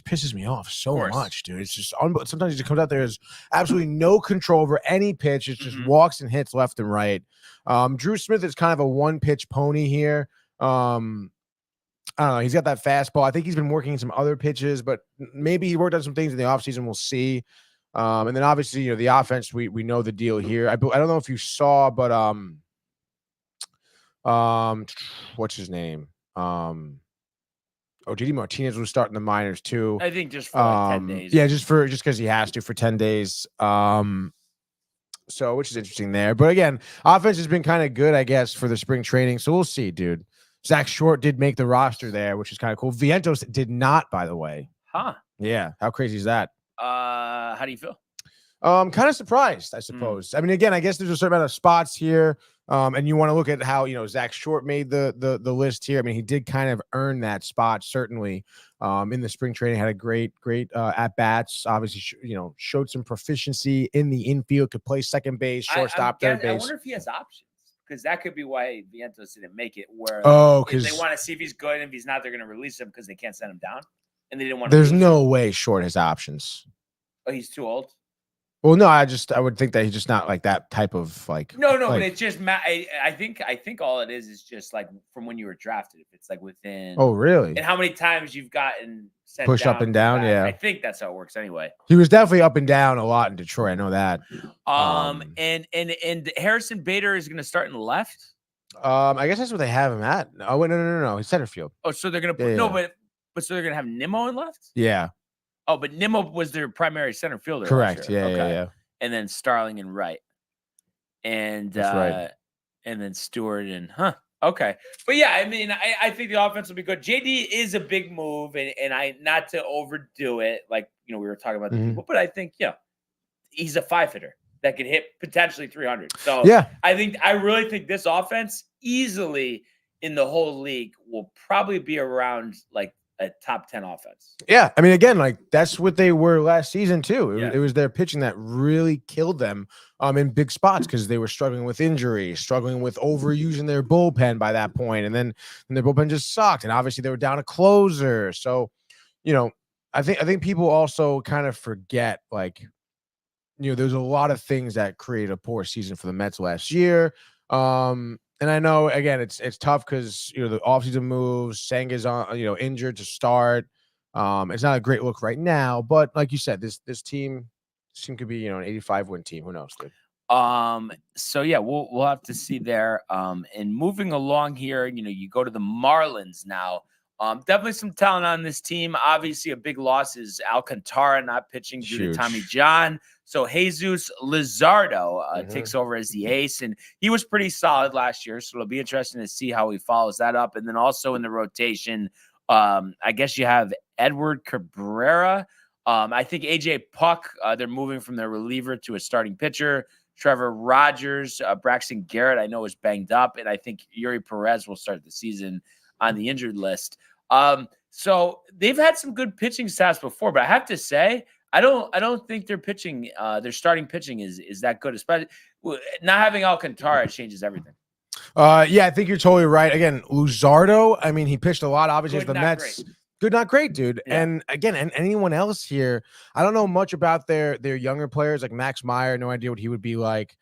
pisses me off so much, dude. It's just sometimes he just comes out there, has absolutely no control over any pitch. It just walks and hits left and right. Drew Smith is kind of a one-pitch pony here. I don't know. He's got that fastball. I think he's been working some other pitches, but maybe he worked on some things in the offseason. We'll see. And then obviously, the offense, we know the deal here. I don't know if you saw, but what's his name? JD Martinez was starting the minors too. I think just for like 10 days. Yeah, just because he has to for 10 days. So which is interesting there. But again, offense has been kind of good, I guess, for the spring training. So we'll see, dude. Zach Short did make the roster there, which is kind of cool. Vientos did not, by the way. Huh. Yeah. How crazy is that? How do you feel? Kind of surprised, I suppose. I mean, again, I guess there's a certain amount of spots here. And you want to look at how, Zach Short made the list here. I mean, he did kind of earn that spot, certainly. In the spring training, had a great at bats. Obviously, showed some proficiency in the infield, could play second base, shortstop, third base. I wonder if he has options, because that could be why Vientos didn't make it. Where because they want to see if he's good, and if he's not, they're going to release him because they can't send him down, and they didn't want. There's no way Short has options. Oh, he's too old. Well, no, I would think that he's just not like that type of like. No, but it's just I think all it is just like from when you were drafted. If it's like within. Oh, really? And how many times you've gotten sent push down up and down? Yeah, I think that's how it works anyway. He was definitely up and down a lot in Detroit. I know that. And Harrison Bader is going to start in the left. I guess that's what they have him at. Oh, wait, no. He's center field. Oh, so they're going to put but so they're going to have Nimmo in left. Yeah. Oh, but Nimmo was their primary center fielder. Correct. Yeah, okay. yeah. And then Starling in right. And That's right. And then Stewart and okay. But yeah, I mean, I think the offense will be good. JD is a big move, and I not to overdo it, like we were talking about the people, but I think he's a 5-hitter that could hit potentially 300. So yeah, I really think this offense easily in the whole league will probably be around like a top 10 offense. Yeah. I mean, again, like that's what they were last season too. It was their pitching that really killed them in big spots because they were struggling with injury, struggling with overusing their bullpen by that point. And then their bullpen just sucked. And obviously they were down a closer. So, I think people also kind of forget, like, there's a lot of things that create a poor season for the Mets last year. And I know, again, it's tough because, the offseason moves, Senga's on, injured to start. It's not a great look right now, but like you said, this team could be, an 85-win team. Who knows, dude? So yeah, we'll have to see there. And moving along here, you go to the Marlins now. Definitely some talent on this team. Obviously, a big loss is Alcantara not pitching due to Tommy John. So Jesus Luzardo takes over as the ace, and he was pretty solid last year. So it'll be interesting to see how he follows that up. And then also in the rotation, I guess you have Edward Cabrera. I think AJ Puck, they're moving from their reliever to a starting pitcher. Trevor Rogers, Braxton Garrett, I know is banged up, and I think Yuri Perez will start the season on the injured list. So they've had some good pitching stats before, but I have to say, I don't think their pitching, their starting pitching is that good, especially not having Alcantara changes everything. Yeah, I think you're totally right. Again, Luzardo, I mean, he pitched a lot, obviously, as the Mets. Great. Good, not great, dude. Yeah. And again, and anyone else here, I don't know much about their younger players, like Max Meyer, no idea what he would be like.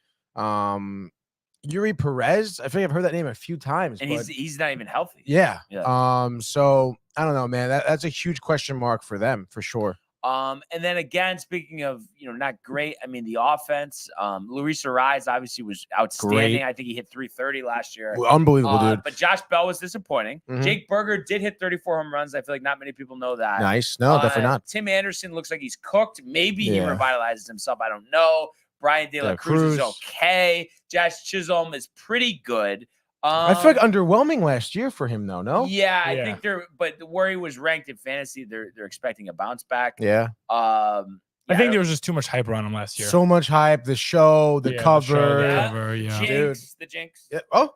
Yuri Perez. I think I've heard that name a few times. And but he's not even healthy. yeah. Yeah. So I don't know, man. That's a huge question mark for them for sure. And then again, speaking of, not great. I mean, the offense, Luis Ariz obviously was outstanding. Great. I think he hit 330 last year. Well, unbelievable, dude. But Josh Bell was disappointing. Mhm. Jake Berger did hit 34 home runs. I feel like not many people know that. Nice. No, definitely not. Tim Anderson looks like he's cooked. Maybe he Yeah. revitalizes himself. I don't know. Brian De La Cruz is okay. Josh Chisholm is pretty good. I feel like underwhelming last year for him, though. No. Yeah, I think but where he was ranked in fantasy, they're expecting a bounce back. Yeah. I think there was just too much hype around him last year. So much hype. The show, the cover. The Jinx. Yeah. Oh.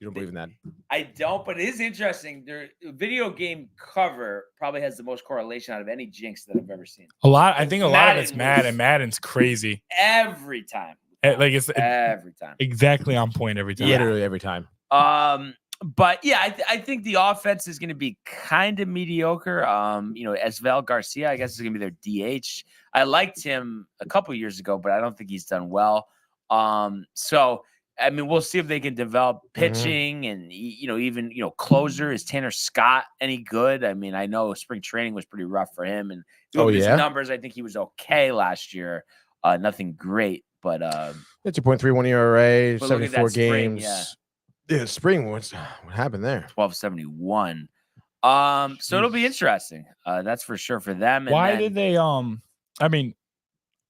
You don't believe in that? I don't, but it is interesting. Their video game cover probably has the most correlation out of any Jinx that I've ever seen. I think a lot of it's Madden. Madden's crazy. Every time. Like it's every time. Exactly on point every time. Literally every time. But yeah, I think the offense is going to be kind of mediocre. Esvel Garcia, I guess, is going to be their DH. I liked him a couple years ago, but I don't think he's done well. So I mean, we'll see if they can develop pitching and even closer. Is Tanner Scott any good? I mean, I know spring training was pretty rough for him, and his numbers, I think he was okay last year. Nothing great, but 2.31 ERA, 74 games. Yeah, spring. What happened there? 1271. So it'll be interesting. That's for sure for them. And why did they? I mean,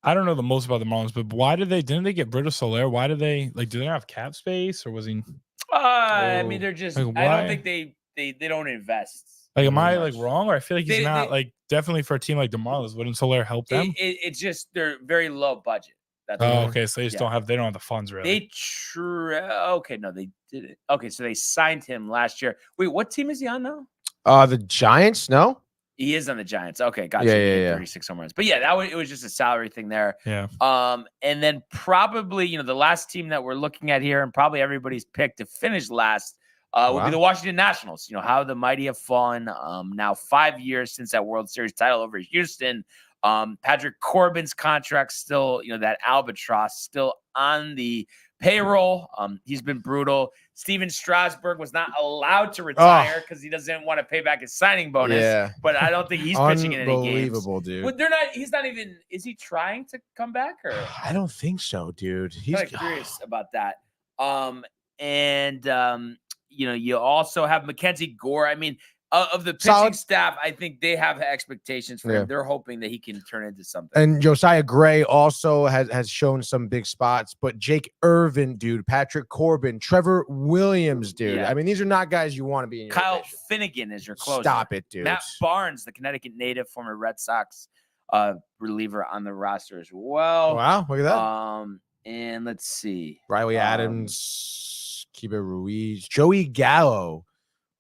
I don't know the most about the Marlins, but why didn't they get rid of Soler? Why did they do they have cap space or was he? I mean, they're just. Like, I don't think they don't invest. Like, am I wrong, or I feel like he's not definitely for a team like the Marlins? Wouldn't Soler help them? It's just they're very low budget. That's okay. So they just don't have the funds really. Okay, no, they did it. Okay, so they signed him last year. Wait, what team is he on now? The Giants. No. He is on the Giants. Okay, gotcha. Yeah. 36 home runs. But yeah, it was just a salary thing there. Yeah. And then probably, the last team that we're looking at here, and probably everybody's pick to finish last, would be the Washington Nationals. How the mighty have fallen. Now 5 years since that World Series title over Houston. Patrick Corbin's contract still, that albatross still on the payroll. He's been brutal. Steven Strasburg was not allowed to retire because he doesn't want to pay back his signing bonus. Yeah. But I don't think he's pitching in any games. Unbelievable, dude. Well, they're not. He's not even. Is he trying to come back? Or I don't think so, dude. He's kind of curious about that. You also have Mackenzie Gore. I mean, of the pitching staff, I think they have expectations for him. They're hoping that he can turn into something. And Josiah Gray also has shown some big spots, but Jake Irvin, dude, Patrick Corbin, Trevor Williams, dude. Yeah. I mean, these are not guys you want to be in your Kyle rotation. Finnegan is your closer. Stop it, dude. Matt Barnes, the Connecticut native, former Red Sox reliever on the roster as well. Wow, look at that. And let's see. Riley Adams, Kiba Ruiz, Joey Gallo.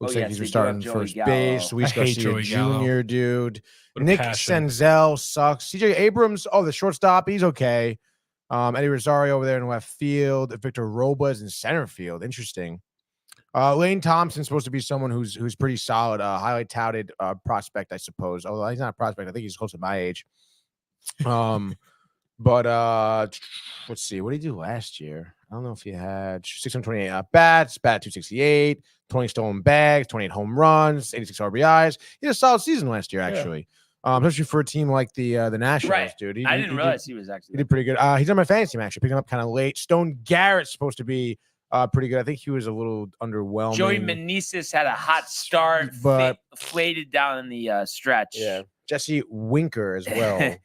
Looks like he's starting first base. Luis Garcia Jr., dude. Nick Senzel sucks. CJ Abrams, the shortstop, he's okay. Eddie Rosario over there in left field. Victor Robles in center field. Interesting. Lane Thompson's supposed to be someone who's pretty solid, highly touted prospect, I suppose. Although he's not a prospect, I think he's close to my age. But let's see. What did he do last year? I don't know if he had 628 bats, bat 268, 20 stolen bags, 28 home runs, 86 RBIs. He had a solid season last year, actually. Especially for a team like the Nationals, dude. I didn't realize he was actually. He did pretty good. He's on my fantasy team, actually, picking up kind of late. Stone Garrett's supposed to be pretty good. I think he was a little underwhelming. Joey Meneses had a hot start, but faded down in the stretch. Yeah. Jesse Winker as well.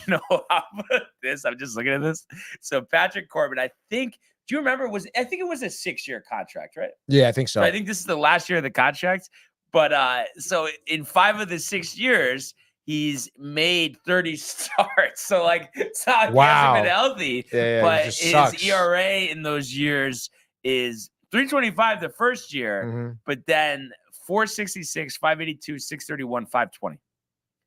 How about this? I'm just looking at this. So Patrick Corbin, I think. Do you remember? I think it was a 6-year contract, right? Yeah, I think so. I think this is the last year of the contract. But so in 5 of the 6 years, he's made 30 starts. So it's not he hasn't been healthy. Yeah, but his ERA in those years is 3.25 the first year, but then 4.66, 5.82, 6.31, 5.20.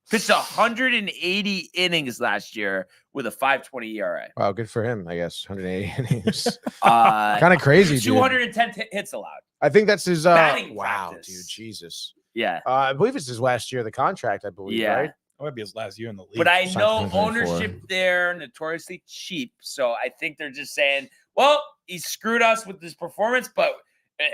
Pitched 180 innings last year with a 5.20 ERA. Wow, good for him, I guess. 180 innings. Kind of crazy, 210 hits allowed. I think that's his batting wow, practice. Dude, Jesus. Yeah. I believe it's his last year of the contract, I believe, right? It might be his last year in the league. But I know ownership there notoriously cheap. So I think they're just saying, well, he screwed us with this performance, but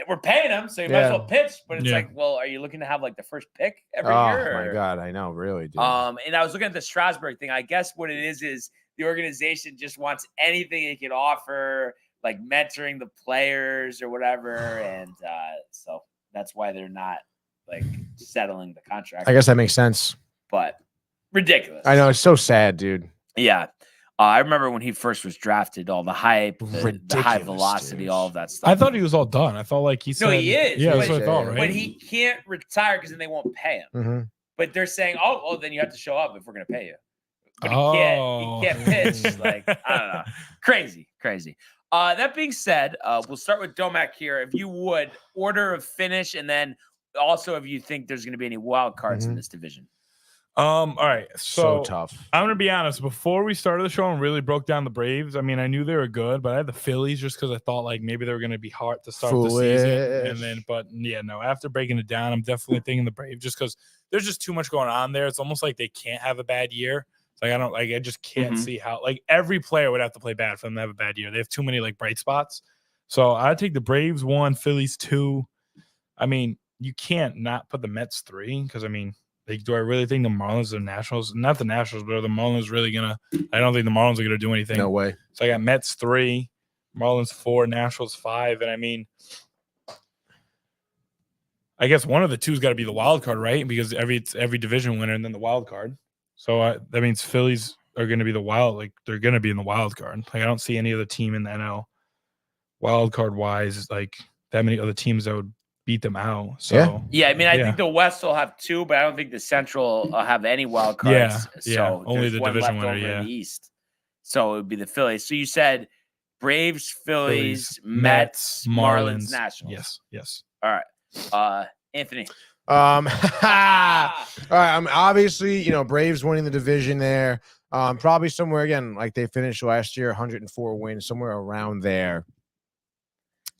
we're paying him, so you might as well pitch. But it's like, well, are you looking to have like the first pick every year? Oh my God, I know, really, dude. And I was looking at the Strasburg thing. I guess what it is the organization just wants anything it can offer, like mentoring the players or whatever, and so that's why they're not like settling the contract. I guess that makes sense. But ridiculous. I know, it's so sad, dude. Yeah. I remember when he first was drafted, all the hype, the high Ridiculous, velocity, dude. all of that stuff. I thought he was all done. I felt like he said. No, he is. Yeah, but, that's what I thought, right? But he can't retire because then they won't pay him. Mm-hmm. But they're saying, oh, well, then you have to show up if we're going to pay you. But he can't pitch. Like, I don't know. Crazy. That being said, we'll start with Domac here. If you would, order of finish, and then also if you think there's going to be any wild cards in this division. All right. So tough. I'm gonna be honest. Before we started the show and really broke down the Braves, I mean, I knew they were good, but I had the Phillies just because I thought like maybe they were gonna be hard to start the season. And then, but yeah, no. After breaking it down, I'm definitely thinking the Braves just because there's just too much going on there. It's almost like they can't have a bad year. It's like I just can't see how like every player would have to play bad for them to have a bad year. They have too many like bright spots. So I'd take the Braves 1, Phillies 2. I mean, you can't not put the Mets 3 because I mean. Like, do I really think the Marlins or the Nationals? Not the Nationals, but are the Marlins really gonna? I don't think the Marlins are gonna do anything. No way. So I got Mets 3, Marlins 4, Nationals 5, and I mean, I guess one of the two's got to be the wild card, right? Because it's every division winner and then the wild card. So that means Phillies are going to be they're going to be in the wild card. Like I don't see any other team in the NL wild card wise like that many other teams that would beat them out. So yeah, I mean, I think the West will have 2, but I don't think the Central will have any wild cards. So only the division winner. In the East. So it would be the Phillies. So you said Braves, Phillies, Mets, Marlins, Nationals. Yes. All right, Anthony. All right. I'm obviously, Braves winning the division there. Probably somewhere again, like they finished last year, 104 wins, somewhere around there.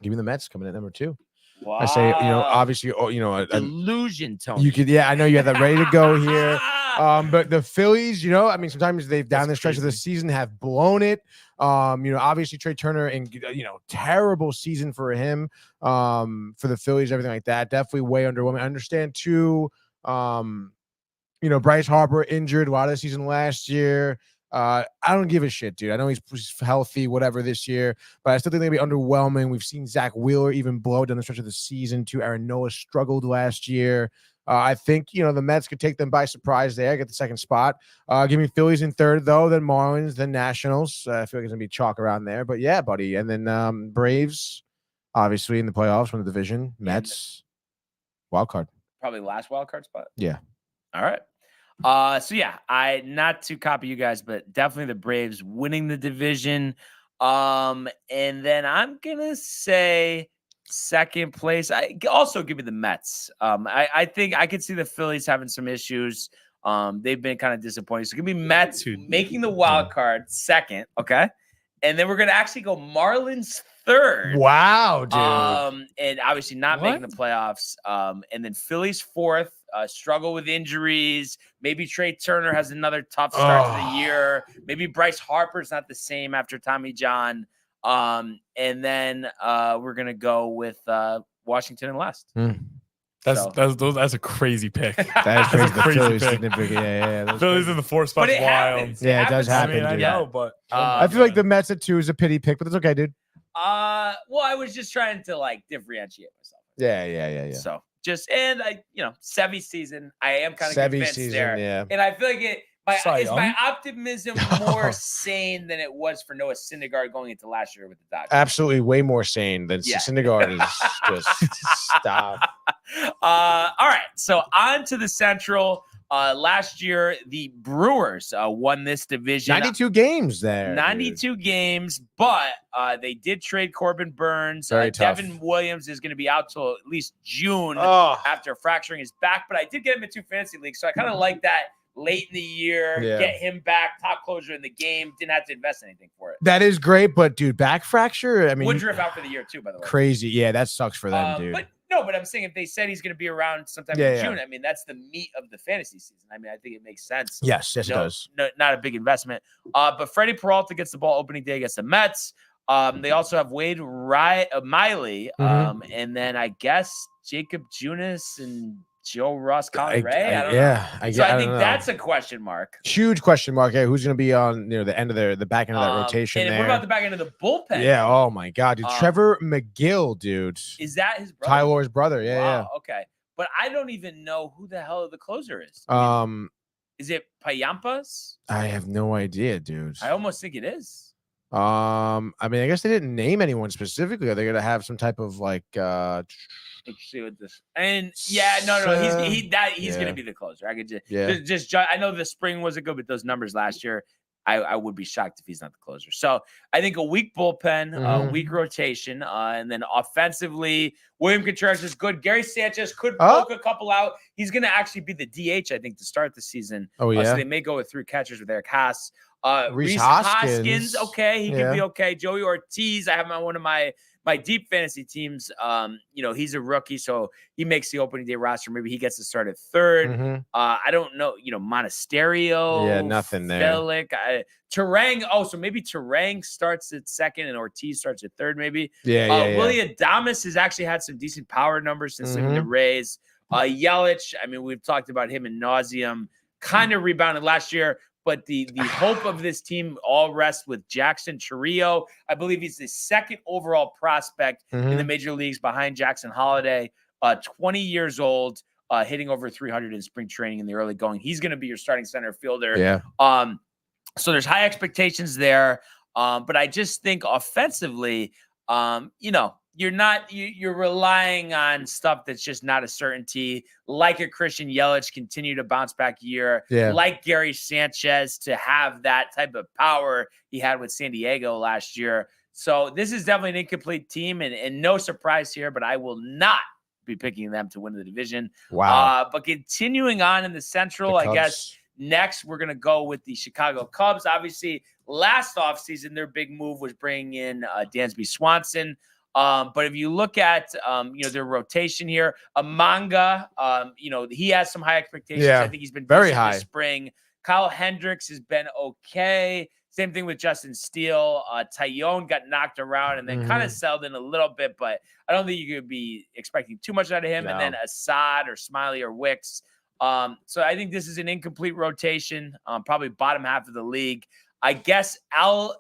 Give me the Mets coming at number 2. Wow. I say, obviously, Illusion, Tony. You could, I know you had that ready to go here. But the Phillies, I mean, sometimes they've down the stretch of the season have blown it. Obviously Trey Turner and terrible season for him. For the Phillies, everything like that, definitely way underwhelming. I understand too. Bryce Harper injured a lot of the season last year. I don't give a shit, dude. I know he's healthy, whatever this year, but I still think they'll be underwhelming. We've seen Zach Wheeler even blow down the stretch of the season too. Aaron Nola struggled last year. I think, the Mets could take them by surprise there, get the second spot. Give me Phillies in 3rd, though, then Marlins, then Nationals. I feel like it's going to be chalk around there. But, yeah, buddy. And then Braves, obviously, in the playoffs, from the division. Mets, wild card. Probably last wild card spot. Yeah. All right. So yeah, not to copy you guys, but definitely the Braves winning the division. And then I'm gonna say second place. I also give me the Mets. I think I could see the Phillies having some issues. They've been kind of disappointing. So give me Mets making the wild card second. Okay. And then we're gonna actually go Marlins 3rd. Wow, dude. And obviously not making the playoffs. And then Phillies 4th. Struggle with injuries. Maybe Trey Turner has another tough start to the year. Maybe Bryce Harper's not the same after Tommy John. And then we're gonna go with Washington in last. That's a crazy pick. That is crazy. Crazy Phillies pick. Yeah. Phillies in the 4th spot. But it wild. happens. Yeah, it does happen. I know, but I feel like the Mets at 2 is a pity pick, but it's okay, dude. Well, I was just trying to like differentiate myself. Yeah. So Sevy season. I am kind of convinced there. Yeah. And I feel like is my optimism more sane than it was for Noah Syndergaard going into last year with the Dodgers? Absolutely, way more sane than Syndergaard is. Just stop. All right, so on to the Central. Last year, the Brewers won this division. 92 games there. 92 games, but they did trade Corbin Burns. Very tough. Devin Williams is going to be out till at least June after fracturing his back, but I did get him in 2 fantasy leagues, so I kind of like that. Late in the year, get him back, top closer in the game. Didn't have to invest anything for it. That is great, but dude, back fracture. I mean, Woodruff out for the year too, by the way. Crazy, yeah, that sucks for them, dude. But I'm saying if they said he's going to be around sometime in June, I mean that's the meat of the fantasy season. I mean, I think it makes sense. Yes, it does. No, not a big investment. But Freddie Peralta gets the ball opening day against the Mets. They also have Wade Miley, and then I guess Jacob Junis and Joe Ross, Colin Ray. I don't know. I think that's a question mark. Huge question mark. Yeah, who's going to be on the end of the back end of that rotation? And what about the back end of the bullpen? Yeah. Oh my God, dude. Trevor McGill, dude. Is that his brother? Tyler's brother. Yeah. Wow, yeah. Okay. But I don't even know who the hell the closer is. Is it Payampas? I have no idea, dude. I almost think it is. I mean, I guess they didn't name anyone specifically. Are they gonna have some type of like let's see what this and he's gonna be the closer. I could just I know the spring wasn't good, but those numbers last year, I would be shocked if he's not the closer. So I think a weak bullpen, weak rotation, and then offensively, William Contreras is good. Gary Sanchez could poke a couple out. He's gonna actually be the DH, I think, to start the season. So they may go with 3 catchers with Eric Haas. Rhys Hoskins, okay, he could be okay. Joey Ortiz, I have him on one of my deep fantasy teams. He's a rookie, so he makes the opening day roster. Maybe he gets to start at third. I don't know, Monasterio. Yeah, nothing there. Felic, Terang. Oh, so maybe Terang starts at second and Ortiz starts at third, maybe. Willie Adames has actually had some decent power numbers since leaving the Rays. Yelich, I mean, we've talked about him in nauseum. Kind of rebounded last year. But the hope of this team all rests with Jackson Chourio. I believe he's the 2nd overall prospect in the major leagues behind Jackson Holiday. 20 years old, hitting over 300 in spring training in the early going. He's going to be your starting center fielder. Yeah. So there's high expectations there. But I just think offensively, you're relying on stuff that's just not a certainty, like a Christian Yelich continue to bounce back year, like Gary Sanchez to have that type of power he had with San Diego last year. So this is definitely an incomplete team, and no surprise here, but I will not be picking them to win the division. Wow. But continuing on in the Central, I guess next we're going to go with the Chicago Cubs. Obviously, last offseason, their big move was bringing in Dansby Swanson. But if you look at, their rotation here, Manga, he has some high expectations. I think he's been very high this spring. Kyle Hendricks has been okay. Same thing with Justin Steele. Tyone got knocked around and then kind of settled in a little bit, but I don't think you could be expecting too much out of him. No. And then Assad or Smiley or Wicks. So I think this is an incomplete rotation, probably bottom half of the league. I guess Alzolay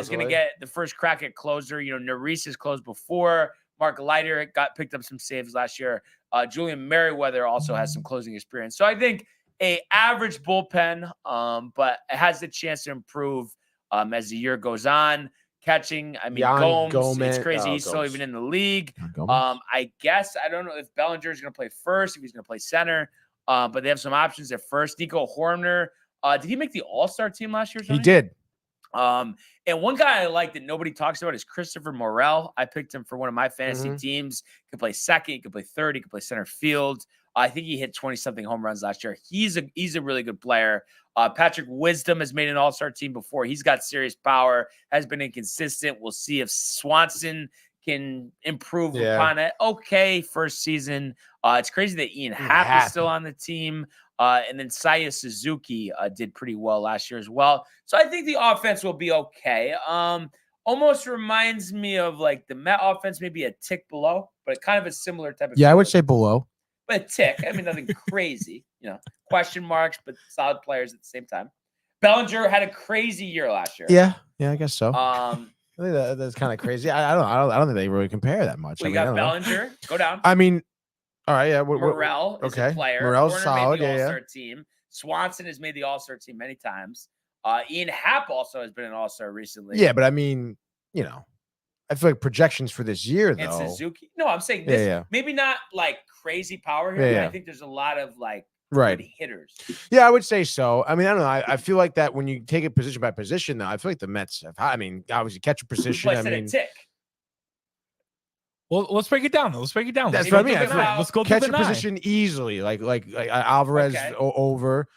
is going to get the first crack at closer. Nerys has closed before. Mark Leiter picked up some saves last year. Julian Merriweather also has some closing experience. So I think a average bullpen, but it has the chance to improve as the year goes on. Catching, I mean, Gomes, it's crazy. He's still even in the league. I guess, I don't know if Bellinger is going to play first, if he's going to play center, but they have some options at first. Nico Horner, did he make the All-Star team last year? He did. And one guy I like that nobody talks about is Christopher Morel. I picked him for one of my fantasy teams. He could play second, he could play third, he could play center field. I think he hit 20-something home runs last year. He's a really good player. Patrick Wisdom has made an all-star team before. He's got serious power, has been inconsistent. We'll see if Swanson can improve upon it. Okay, first season. It's crazy that Ian Happ is still on the team. And then Saya Suzuki did pretty well last year as well. So I think the offense will be okay. Almost reminds me of like the Met offense, maybe a tick below, but kind of a similar type of. Yeah, I would say below. But a tick. I mean, nothing crazy. Question marks, but solid players at the same time. Bellinger had a crazy year last year. Yeah, I guess so. I think that's kind of crazy. I don't think they really compare that much. Well, you got Bellinger. Go down. I mean, all right, yeah. Morel is a player. Morel's Warner solid. Made the All-Star team. Swanson has made the All-Star team many times. Ian Happ also has been an All-Star recently. Yeah, but I mean, I feel like projections for this year, though. And Suzuki. No, I'm saying this. Maybe not like crazy power here. But I think there's a lot of like good hitters. Yeah, I would say so. I mean, I don't know. I feel like that when you take it position by position, though, I feel like the Mets have. I mean, obviously catcher position. I mean, tick. Well, let's break it down. That's what I mean. Let's go catcher position easily, like Alvarez over.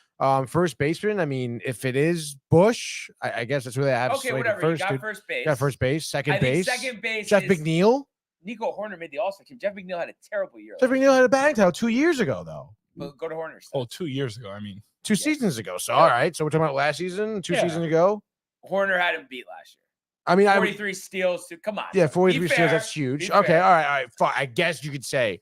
First baseman. I mean, if it is Bush, I guess that's where they have. Okay, whatever. You got first base. Got first base. Second base. Second base. Jeff McNeil. Nico Horner made the All-Star team. Jeff McNeil had a terrible year. Jeff McNeil had a bang tail 2 years ago, though. Well, go to Horner. 2 years ago. I mean, 2 seasons ago. So all right. So we're talking about last season, 2 seasons ago. Horner had him beat last year. I mean, 43 steals. Come on. yeah, Be 43 steals. fair. That's huge. Be Okay, fair. all right. Fine. I guess you could say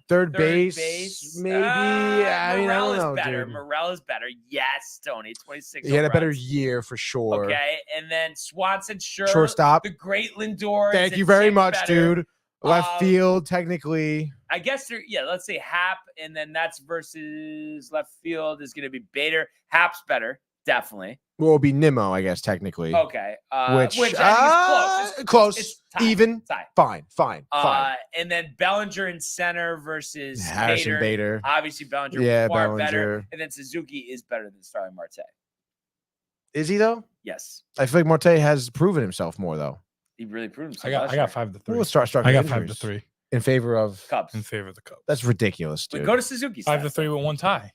third base, maybe. I mean, I Morel don't know, is better. dude. Morel is better. Yes, Tony. 26. He had a home better runs. year for sure. Okay, and then Swanson, sure. Shortstop. The great Lindor. Thank is you a very tick much, better. dude. Left field, technically. I guess let's say Hap, and then that's versus left field is going to be Bader. Hap's better, definitely. Will it be Nimmo, I guess, technically. Okay. Which I think is close. close, It's tied. even. Tie. Fine. And then Bellinger in center versus Harrison Bader. Obviously, Bellinger Yeah, far Bellinger. better. And then Suzuki is better than Starling Marte. Is he, though? Yes. I feel like Marte has proven himself more, though. He really proved himself. I got 5-3. We'll start I got injuries 5-3 in favor of Cubs. in favor of the Cubs. That's ridiculous, But dude. go to Suzuki. 5-3 with one tie.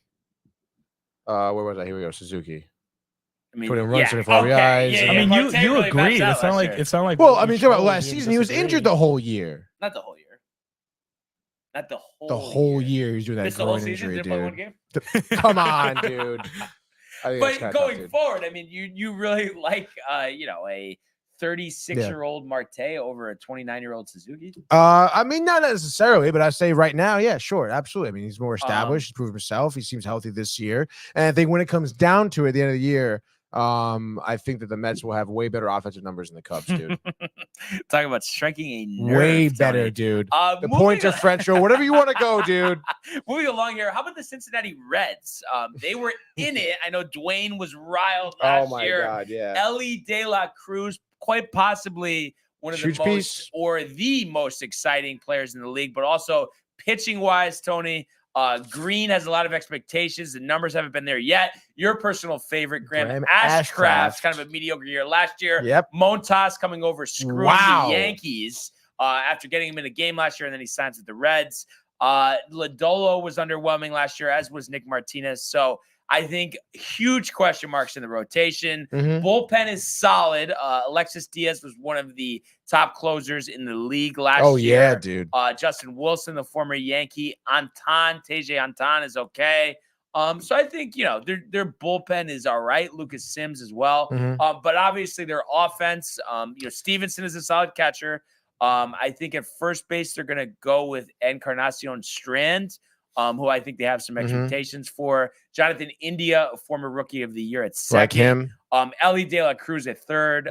Where was I? Here we go. Suzuki. I mean, Put in runs yeah, to the 40 okay, eyes. yeah, I I mean, Marte you really agreed. bats out It sounded last like year. Well, I mean, you talk about chose, last you season. He was disagreed. injured the whole year. Not the whole year. Not the whole. The whole year he's doing that Missed the whole groin season. injury, Didn't play one dude. game. Come on, dude. I think that's But kinda going tough, dude. forward, I mean, you really like a 36-year-old Marte over a 29-year-old Suzuki. I mean, not necessarily, but I say right now, yeah, sure, absolutely. I mean, he's more established. He's proven himself. He seems healthy this year, and I think when it comes down to it, at the end of the year, I think that the Mets will have way better offensive numbers than the Cubs, dude. Talking about striking a nerve. Way Tony. better, dude. The Moving point al- differential, whatever you want to go, dude. Moving along here, how about the Cincinnati Reds? They were in it. I know Dwayne was riled last year. God, yeah. Ellie De La Cruz, quite possibly one of Huge the most piece. or the most exciting players in the league, but also pitching wise, Tony. Green has a lot of expectations. The numbers haven't been there yet. Your personal favorite, Graham Ashcraft, kind of a mediocre year last year. Yep. Montas coming over, screwing Wow. the Yankees after getting him in a game last year, and then he signs with the Reds. Lodolo was underwhelming last year, as was Nick Martinez. So I think huge question marks in the rotation. Mhm. Bullpen is solid. Alexis Diaz was one of the top closers in the league last Oh, year. yeah, dude. Justin Wilson, the former Yankee. Teje Anton is okay. So I think, their bullpen is all right. Lucas Sims as well. Mhm. But obviously their offense, Stevenson is a solid catcher. I think at first base, they're going to go with Encarnacion Strand, who I think they have some expectations for. Jonathan India, a former rookie of the year at second. Like him. Ellie De La Cruz at third.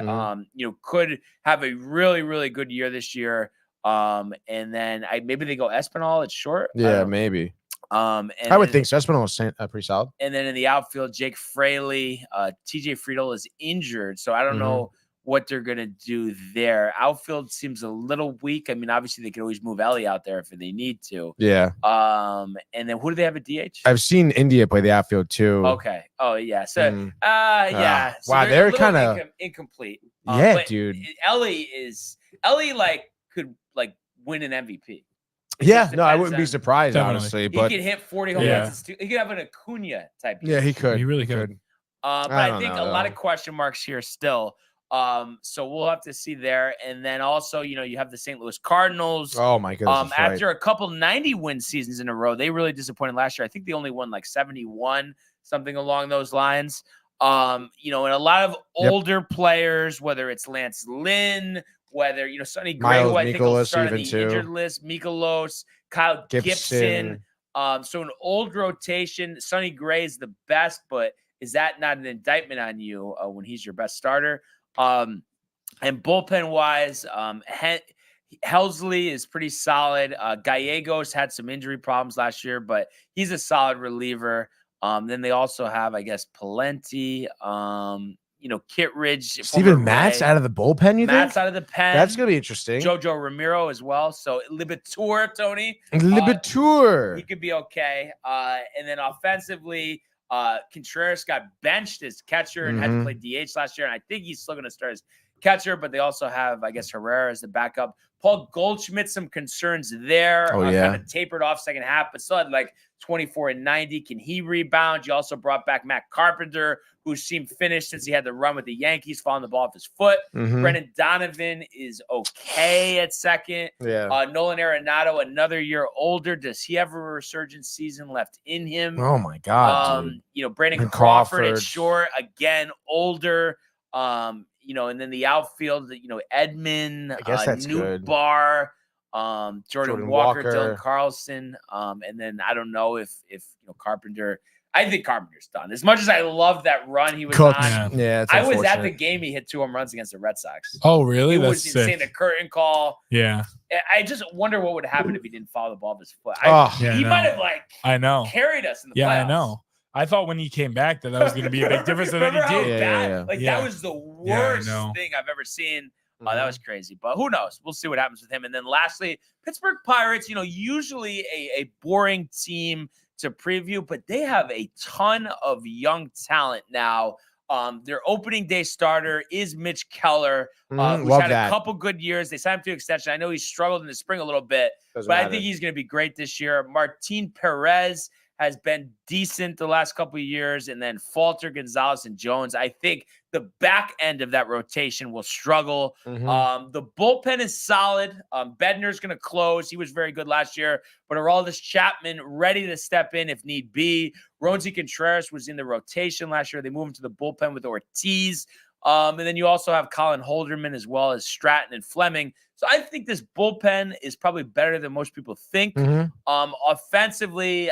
Could have a really, really good year this year. And then maybe they go Espinal at short. Yeah, maybe. And I would think so. Espinal was pretty solid. And then in the outfield, Jake Fraley, TJ Friedel is injured, so I don't know what they're gonna do there. Outfield seems a little weak. I mean, obviously they could always move Ellie out there if they need to. Yeah. And then who do they have at DH? I've seen India play the outfield too. Okay. Oh yeah. So Yeah. So Wow, they're kind of incomplete. yeah, but dude. Ellie could win an MVP. It Yeah, just no, I depends wouldn't be on- surprised, Definitely. honestly. He But could hit 40 home Yeah. runs. He could have an Acuna type. yeah, he could. He really could. But I I don't think know, a lot though. of question marks here still. So we'll have to see there. And then also, you have the St. Louis Cardinals. Oh my goodness. that's right. After a couple 90-win seasons in a row, they really disappointed last year. I think they only won 71, something along those lines. And a lot of older players, whether it's Lance Lynn, whether Sonny Gray, Miles who I think will Mikolas start on the even, too. injured list, Mikolas, Kyle Gibson. So an old rotation. Sonny Gray is the best, but is that not an indictment on you when he's your best starter? And bullpen wise, Helsley is pretty solid. Gallegos had some injury problems last year, but he's a solid reliever. Then they also have, I guess, Palenti, Kittredge. Steven Matz out of the bullpen, you Matz think? out of the pen. That's gonna be interesting. Jojo Ramiro as well. So Libatur, Tony. Libatur. He could be okay. And then offensively, Contreras got benched as catcher and had to play DH last year. And I think he's still going to start as catcher, but they also have, I guess, Herrera as the backup. Paul Goldschmidt, some concerns there. Kind of tapered off second half, but still had 24 and 90. Can he rebound? You also brought back Matt Carpenter, who seemed finished since he had the run with the Yankees, falling the ball off his foot. Brendan Donovan is okay at second. Yeah. Nolan Arenado, another year older. Does he have a resurgence season left in him? Oh my God. dude. Brandon Crawford at short, again, older. And then the outfield, Edmund, I guess that's Newt good. Barr, Jordan Walker, Dylan Walker. Carlson, and then I don't know if Carpenter. I think Carpenter's done. As much as I love that run he was Cooked. on, Yeah, it's I was at the unfortunate. game he hit 2 home runs against the Red Sox. Oh, really? It That's was insane. sick. The curtain call. Yeah. I just wonder what would happen if he didn't follow the ball with his foot. He I might know. have I know. carried us in the playoffs. Yeah, I know. I thought when he came back that was going to be a big difference, and then he Remember how did. bad? Like Yeah. that was the Yeah, I worst know. thing I've ever seen. That was crazy, but who knows? We'll see what happens with him. And then lastly, Pittsburgh Pirates, usually a boring team to preview, but they have a ton of young talent now. Their opening day starter is Mitch Keller, who's Love had that. a couple good years. They signed him to an extension. I know he struggled in the spring a little bit, Doesn't but I matter. think he's going to be great this year. Martin Perez has been decent the last couple of years, and then Falter, Gonzalez, and Jones. I think the back end of that rotation will struggle. The bullpen is solid. Bednar's going to close. He was very good last year, but Aroldis Chapman ready to step in if need be. Roansy Contreras was in the rotation last year. They moved him to the bullpen with Ortiz. And then you also have Colin Holderman as well as Stratton and Fleming. So I think this bullpen is probably better than most people think. Offensively,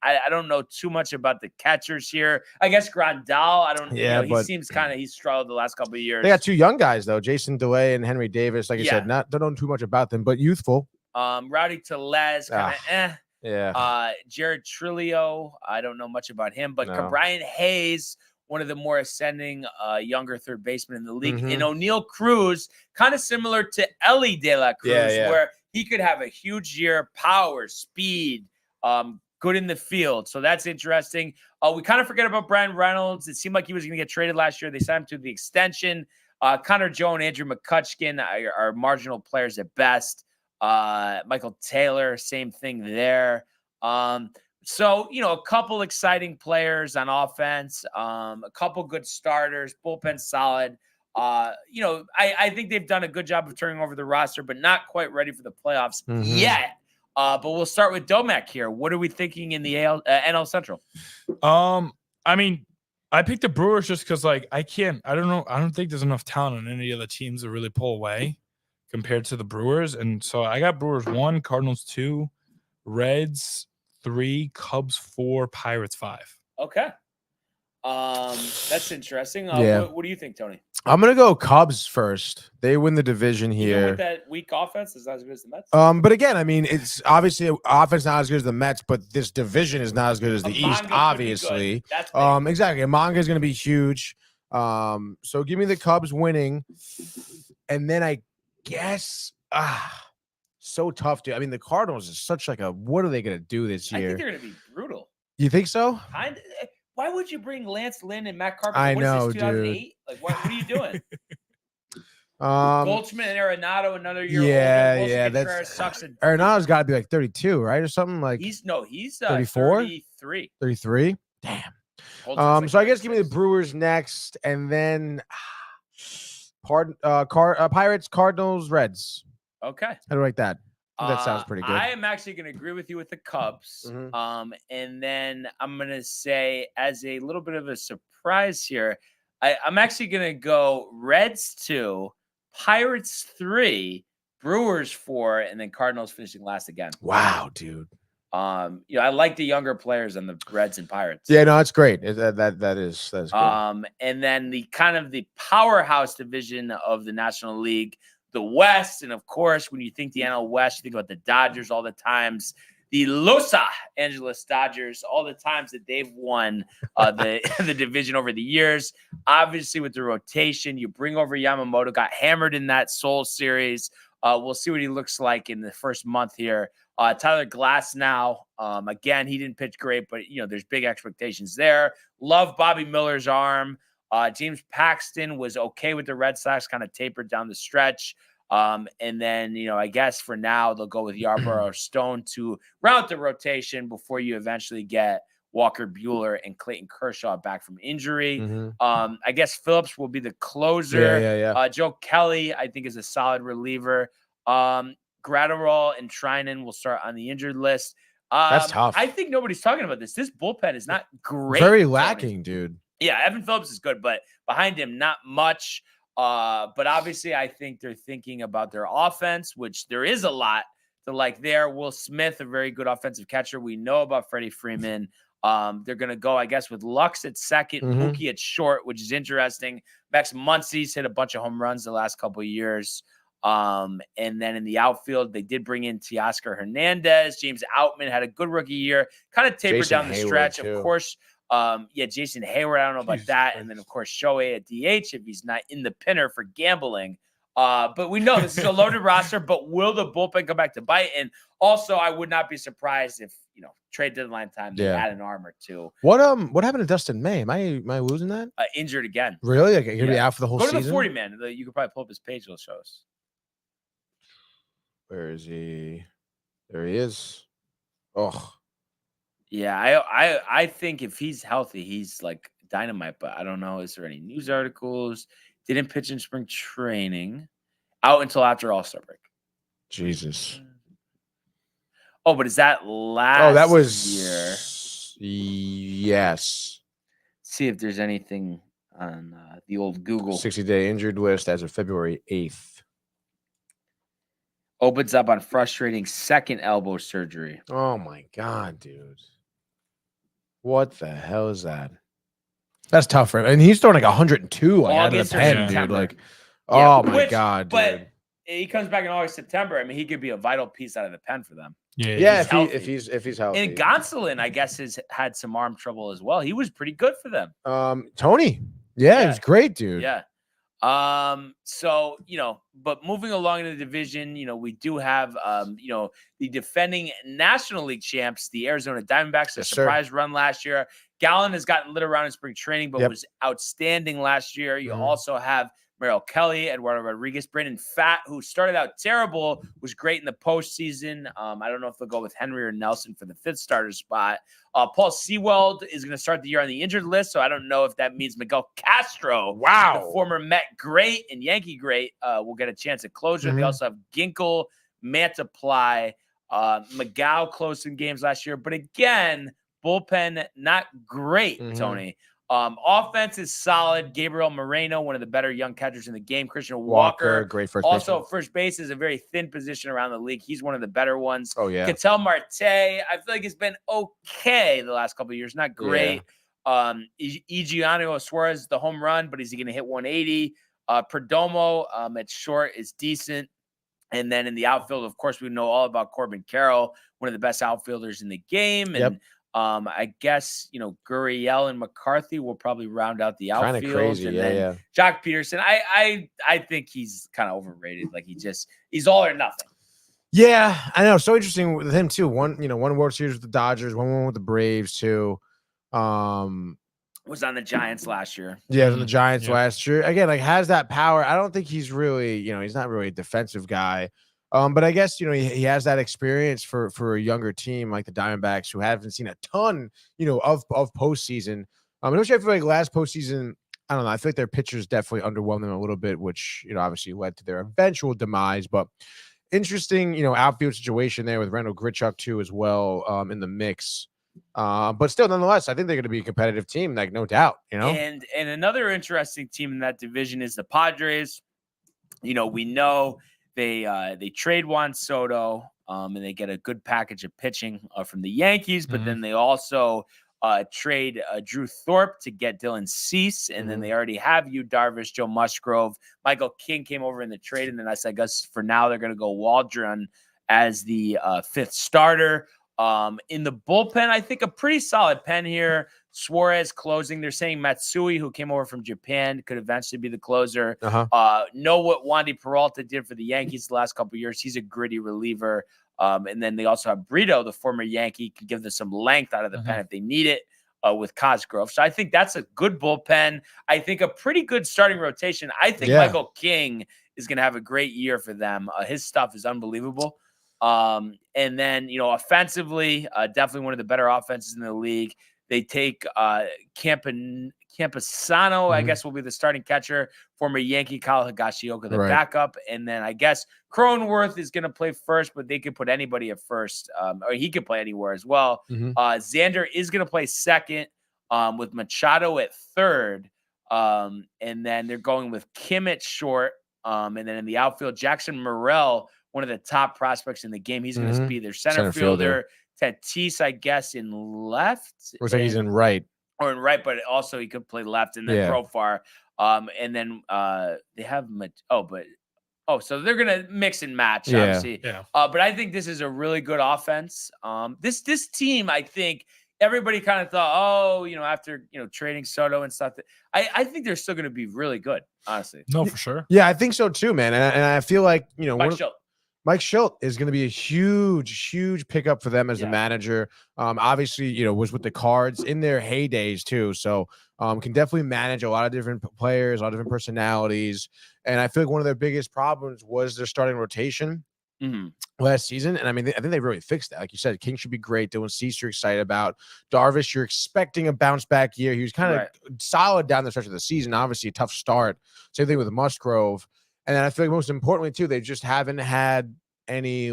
I don't know too much about the catchers here. I guess Grandal, I don't Yeah, he but seems he's struggled the last couple of years. They got 2 young guys though, Jason DeLay and Henry Davis. Like I said, don't know too much about them, but youthful. Rowdy Tellez, kind of Yeah. Jared Trillo, I don't know much about him, but No. Brian Hayes, one of the more ascending younger third basemen in the league. And O'Neal Cruz, kind of similar to Ellie De La Cruz, where he could have a huge year, power, speed, good in the field. So that's interesting. We kind of forget about Brian Reynolds. It seemed like he was going to get traded last year. They signed him to the extension. Connor Joe and Andrew McCutcheon are marginal players at best. Michael Taylor, same thing there. So, a couple exciting players on offense, a couple good starters, bullpen solid. I think they've done a good job of turning over the roster, but not quite ready for the playoffs yet. But we'll start with Domac here. What are we thinking in the NL Central? I mean, I picked the Brewers just because, I don't know. I don't think there's enough talent on any of the teams to really pull away compared to the Brewers. And so I got Brewers 1, Cardinals 2, Reds 3, Cubs 4, Pirates 5. Okay. That's interesting. What do you think, Tony? I'm gonna go Cubs first. They win the division Even here. with that weak offense, is not as good as the Mets. But again, I mean, it's obviously offense not as good as the Mets, but this division is not as good as the East, obviously. That's big. Exactly. Manga is gonna be huge. So give me the Cubs winning, and then I guess so tough to. I mean, the Cardinals is such what are they gonna do this year? I think they're gonna be brutal. You think so? Why would you bring Lance Lynn and Matt Carpenter? I What know, is this, 2008? Like, what are you doing? Um, Goldschmidt and Arenado, another year yeah, older. yeah, Wilson that's Contreras sucks. Arenado's got to be 32, right, or something like. He's 34? 33. 33. Damn. Goldschmidt's So I guess give me the 36. Brewers next, and then Pirates, Cardinals, Reds. Okay. How do I like that? That sounds pretty good. I am actually going to agree with you with the Cubs. Mhm. And then I'm going to say, as a little bit of a surprise here, I'm actually going to go Reds 2, Pirates 3, Brewers 4, and then Cardinals finishing last again. Wow, dude. I like the younger players on the Reds and Pirates. Yeah, no, that's great. That is good. And then the kind of the powerhouse division of the National League, the West, and of course, when you think the NL West, you think about the Dodgers all the times, the Los Angeles Dodgers, all the times that they've won the division over the years. Obviously, with the rotation, you bring over Yamamoto, got hammered in that Seoul series. We'll see what he looks like in the first month here. Tyler Glass now, again, he didn't pitch great, but there's big expectations there. Love Bobby Miller's arm. James Paxton was okay with the Red Sox, kind of tapered down the stretch. And then, I guess for now, they'll go with Yarborough or Stone to round the rotation before you eventually get Walker Buehler and Clayton Kershaw back from injury. Mhm. I guess Phillips will be the closer. Yeah. Joe Kelly, I think, is a solid reliever. Gratterall and Trinan will start on the injured list. That's tough. I think nobody's talking about this. This bullpen is not great. Very Tony. lacking, dude. Yeah, Evan Phillips is good, but behind him, not much. But obviously, I think they're thinking about their offense, which there is a lot to like there. Will Smith, a very good offensive catcher. We know about Freddie Freeman. They're going to go, I guess, with Lux at second, Mookie at short, which is interesting. Max Muncy's hit a bunch of home runs the last couple of years. And then in the outfield, they did bring in Teoscar Hernandez. James Outman had a good rookie year, kind of tapered Jason down the Hayward, stretch. too. Of course, Jason Hayward, I don't know about Jesus that. Christ. And then, of course, Shohei at DH if he's not in the pinner for gambling. But we know this is a loaded roster, but will the bullpen come back to bite? And also, I would not be surprised if, trade deadline time, they add an arm or two. What happened to Dustin May? Am I losing that? Injured again. Really? Like, you're gonna be Yeah. out for the whole Go season? to the 40 man. You could probably pull up his page. It'll show us. Where is he? There he is. Oh, Yeah, I think if he's healthy, he's like dynamite. But I don't know. Is there any news articles? Didn't pitch in spring training. Out until after All-Star break. Jesus. Oh, but is that last Oh, that was year? Yes. See if there's anything on the old Google. 60-day injured list as of February 8th. Opens up on frustrating second elbow surgery. Oh my God, dude. What the hell is that? That's tough for him. And he's throwing like 102 like, out of August the or pen, dude. September. Like, Yeah, oh my God, dude. But he comes back in August, September. I mean, he could be a vital piece out of the pen for them. Yeah, healthy. if he's healthy. And Gonsolin, I guess, has had some arm trouble as well. He was pretty good for them. Tony. Yeah, he was great, dude. Yeah. So, but moving along in the division, we do have, the defending National League champs, the Arizona Diamondbacks, a Yes, surprise run last year. Gallen has gotten lit around in spring training, but Yep. was outstanding last year. You Mhm. also have Merrill Kelly, Eduardo Rodriguez, Brandon Pfaadt, who started out terrible, was great in the postseason. I don't know if they'll go with Henry or Nelson for the fifth starter spot. Paul Sewald is going to start the year on the injured list, so I don't know if that means Miguel Castro, the former Met great and Yankee great, will get a chance at closer. They Mhm. also have Ginkel, Mantiply, McGow closed some games last year, but again, bullpen not great, Mhm. Tony. Offense is solid. Gabriel Moreno, one of the better young catchers in the game. Christian Walker, great first also baseman. first base is a very thin position around the league. He's one of the better ones. Oh yeah. Ketel Marte, I feel like it's been okay the last couple of years, not great. Eugenio Suarez, the home run, but is he going to hit 180? Perdomo at short is decent. And then in the outfield, of course, we know all about Corbin Carroll, one of the best outfielders in the game. And I guess, Gurriel and McCarthy will probably round out the outfield. Kind of crazy. And Yeah, then yeah. Jock Peterson, I think he's kind of overrated. Like he's all or nothing. Yeah, I know. So interesting with him too. One World Series with the Dodgers, one with the Braves too. Was on the Giants last year. Yeah, on the Giants Yeah. last year. Again, like has that power. I don't think he's really, he's not really a defensive guy. But I guess he has that experience for a younger team like the Diamondbacks who haven't seen a ton, of postseason. Which I feel like last postseason, I don't know. I feel like their pitchers definitely underwhelmed them a little bit, which obviously led to their eventual demise. But interesting, outfield situation there with Randall Grichuk too as well in the mix. But still, nonetheless, I think they're going to be a competitive team, like no doubt. And another interesting team in that division is the Padres. We know they trade Juan Soto, and they get a good package of pitching from the Yankees, but then they also trade Drew Thorpe to get Dylan Cease, and then they already have Yu Darvish, Joe Musgrove, Michael King came over in the trade, and then I guess for now they're going to go Waldron as the fifth starter. In the bullpen, I think a pretty solid pen here. Suarez closing. They're saying Matsui, who came over from Japan, could eventually be the closer. Know what Wandy Peralta did for the Yankees the last couple of years. He's a gritty reliever. And then they also have Brito, the former Yankee, can give them some length out of the pen if they need it with Cosgrove. So I think that's a good bullpen. I think a pretty good starting rotation. I think Michael King is going to have a great year for them. His stuff is unbelievable. And then, offensively, definitely one of the better offenses in the league. They take Camposano, I guess, will be the starting catcher. Former Yankee Kyle Higashioka, the backup. And then I guess Cronenworth is going to play first, but they could put anybody at first. Or he could play anywhere as well. Xander is going to play second. with Machado at third. And then they're going with Kim at short. And then in the outfield, Jackson Morrell, one of the top prospects in the game. He's going to be their center fielder. Tatis, I guess, in left. Looks like he's in right. Or in right, but also he could play left, and then Profar. And then they have so they're gonna mix and match, obviously. Yeah. But I think this is a really good offense. This team, I think everybody kind of thought, after trading Soto and stuff, I think they're still gonna be really good, honestly. No, for sure. Yeah, I think so too, man. And I feel like Mike Schilt is going to be a huge pickup for them as a manager. Obviously, was with the Cards in their heydays too. So can definitely manage a lot of different players, a lot of different personalities. And I feel like one of their biggest problems was their starting rotation last season. And I mean, I think they really fixed that. Like you said, King should be great. Dylan Cease, you're excited about. Darvish, you're expecting a bounce back year. He was kind of solid down the stretch of the season. Obviously, a tough start. Same thing with Musgrove. And then I feel like most importantly, too, they just haven't had any,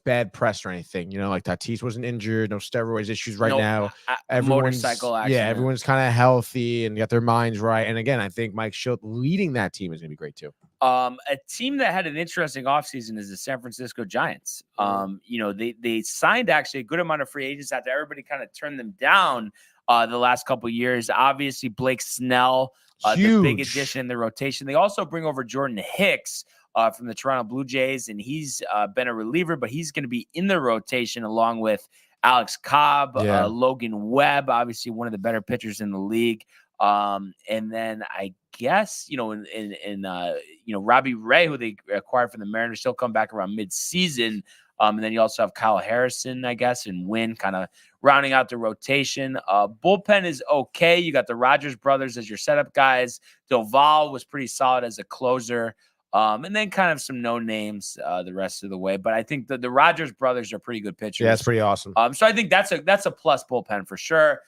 bad press or anything. Like Tatis wasn't injured, no steroids issues now. Everyone's motorcycle accident. Yeah, everyone's kind of healthy and got their minds right. And again, I think Mike Schilt leading that team is going to be great, too. A team that had an interesting offseason is the San Francisco Giants. They signed actually a good amount of free agents after everybody kind of turned them down the last couple of years. Obviously, Blake Snell, the big addition in the rotation. They also bring over Jordan Hicks from the Toronto Blue Jays, and he's been a reliever, but he's going to be in the rotation along with Alex Cobb, Logan Webb, obviously one of the better pitchers in the league. And then I guess, Robbie Ray, who they acquired from the Mariners, he'll come back around mid-season. And then you also have Kyle Harrison, I guess, and Wynn kind of rounding out the rotation. Bullpen is okay. You got the Rogers brothers as your setup guys. Doval was pretty solid as a closer. And then kind of some no names the rest of the way. But I think the Rogers brothers are pretty good pitchers. Yeah, that's pretty awesome. So I think that's a plus bullpen for sure.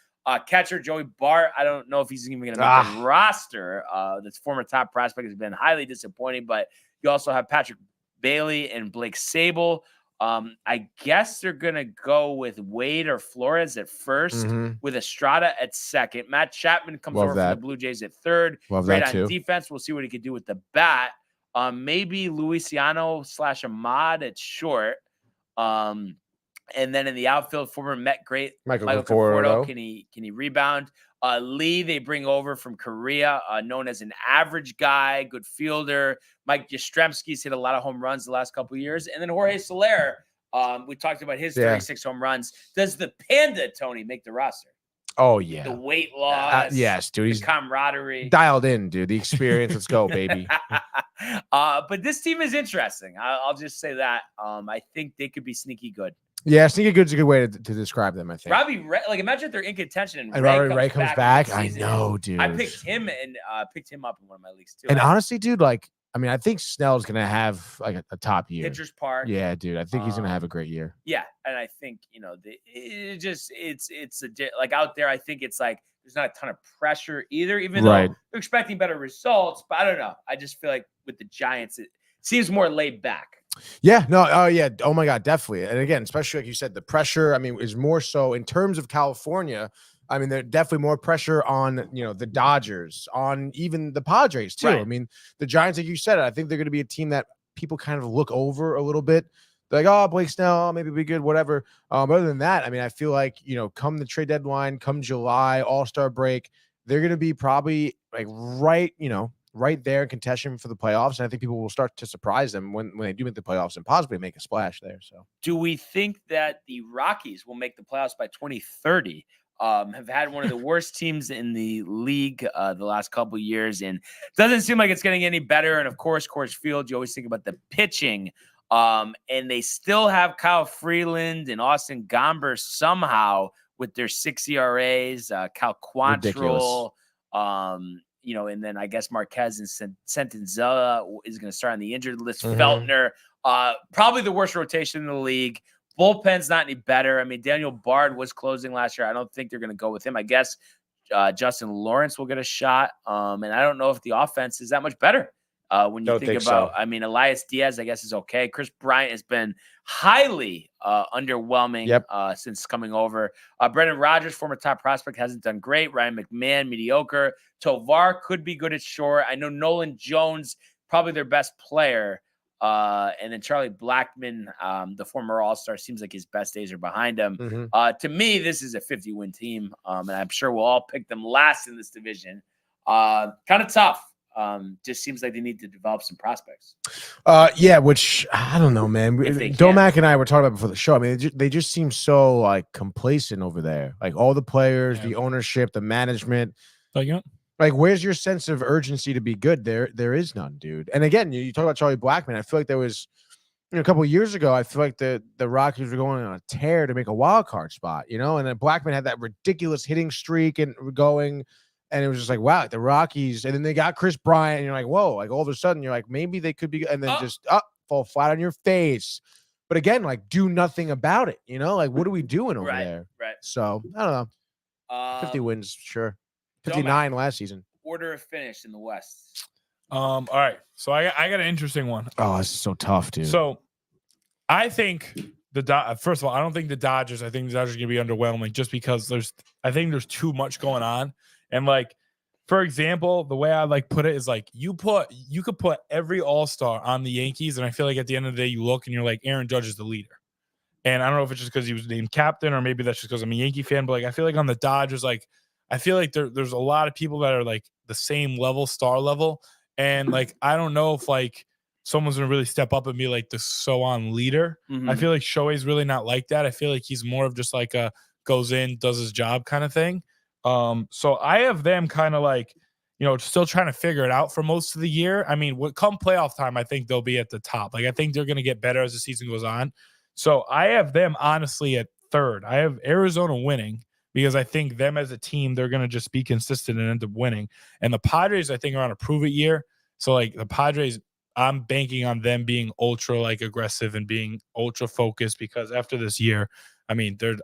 Catcher Joey Bart, I don't know if he's even going to make the roster. This former top prospect has been highly disappointing. But you also have Patrick Bailey and Blake Sable. I guess they're going to go with Wade or Flores at first, with Estrada at second. Matt Chapman comes over from the Blue Jays at third. Great on defense. We'll see what he can do with the bat. Maybe Luciano / Ahmad at short. And then in the outfield, former Met great Michael Conforto. Can he rebound? Lee, they bring over from Korea, known as an average guy, good fielder. Mike Yastrzemski's hit a lot of home runs the last couple of years. And then Jorge Soler, we talked about his 36 home runs. Does the Panda, Tony, make the roster? Oh, yeah. The weight loss. Yes, dude. He's camaraderie. Dialed in, dude. The experience. Let's go, baby. But this team is interesting. I'll just say that. I think they could be sneaky good. Yeah, sneaky good's a good way to describe them, I think. Robbie Ray, imagine if they're in contention and Robbie comes back. I know, dude. I picked him up in one of my leagues too. And honestly, dude, I think Snell's gonna have a top year. Pitcher's Park. Yeah, dude. I think he's gonna have a great year. Yeah, and I think out there. I think it's there's not a ton of pressure either, even though they're expecting better results. But I don't know. I just feel like with the Giants, it seems more laid back. Yeah, no, oh yeah, oh my God, definitely. And again, especially like you said, the pressure, is more so in terms of California. There's definitely more pressure on, the Dodgers, on even the Padres too. Right. The Giants, like you said, I think they're going to be a team that people kind of look over a little bit. They're like, oh, Blake Snell, maybe be good, whatever. Other than that, I feel like, come the trade deadline, come July, All-Star break, they're going to be probably right there in contention for the playoffs. And I think people will start to surprise them when they do make the playoffs and possibly make a splash there. So do we think that the Rockies will make the playoffs by 2030? Have had one of the worst teams in the league the last couple of years, and doesn't seem like it's getting any better. And of course, Coors Field, you always think about the pitching. And they still have Kyle Freeland and Austin Gomber somehow with their 6 ERAs, Cal Quantrill, and then I guess Marquez and Sentenzella is going to start on the injured list. Feltner, probably the worst rotation in the league. Bullpen's not any better. Daniel Bard was closing last year. I don't think they're going to go with him. I guess Justin Lawrence will get a shot. And I don't know if the offense is that much better. When you Don't think think about, so. I mean, Elias Diaz, I guess is okay. Chris Bryant has been highly underwhelming since coming over. Brendan Rodgers, former top prospect, hasn't done great. Ryan McMahon, mediocre. Tovar could be good at short. I know Nolan Jones, probably their best player. And then Charlie Blackmon, the former All-Star, seems like his best days are behind him. To me, this is a 50-win team, and I'm sure we'll all pick them last in this division. Kind of tough. Just seems like they need to develop some prospects. Yeah, which I don't know, man. Domac and I were talking about before the show. I mean, they just seem so like complacent over there. Like all the players, the ownership, the management. Like, where's your sense of urgency to be good? There is none, dude. And again, you talk about Charlie Blackmon. I feel like there was, a couple of years ago, I feel like the Rockies were going on a tear to make a wild card spot, and then Blackmon had that ridiculous hitting streak and going. And it was just like, wow, the Rockies. And then they got Chris Bryant. And you're like, whoa, like all of a sudden, you're like, maybe they could be. And then just fall flat on your face. But again, like, do nothing about it. Like, what are we doing over there? Right. So, I don't know. 50 wins, sure. 59 last season. Order of finish in the West. All right. So I got an interesting one. Oh, this is so tough, dude. So I think first of all, I don't think the Dodgers. I think the Dodgers are going to be underwhelming just because I think there's too much going on. And like, for example, the way I like put it is like you could put every All-Star on the Yankees, and I feel like at the end of the day, you look and you're like, Aaron Judge is the leader. And I don't know if it's just because he was named captain, or maybe that's just because I'm a Yankee fan. But like, I feel like on the Dodgers, like I feel like there's a lot of people that are like the same level, star level, and like I don't know if like someone's gonna really step up and be like the on leader. I feel like Shohei's really not like that. I feel like he's more of just like a goes in, does his job kind of thing. So I have them kind of like, still trying to figure it out for most of the year. I mean, come playoff time, I think they'll be at the top. Like, I think they're going to get better as the season goes on. So I have them honestly at third. I have Arizona winning because I think them as a team, they're going to just be consistent and end up winning. And the Padres, I think, are on a prove it year. So like the Padres, I'm banking on them being ultra like aggressive and being ultra focused, because after this year, I mean, they're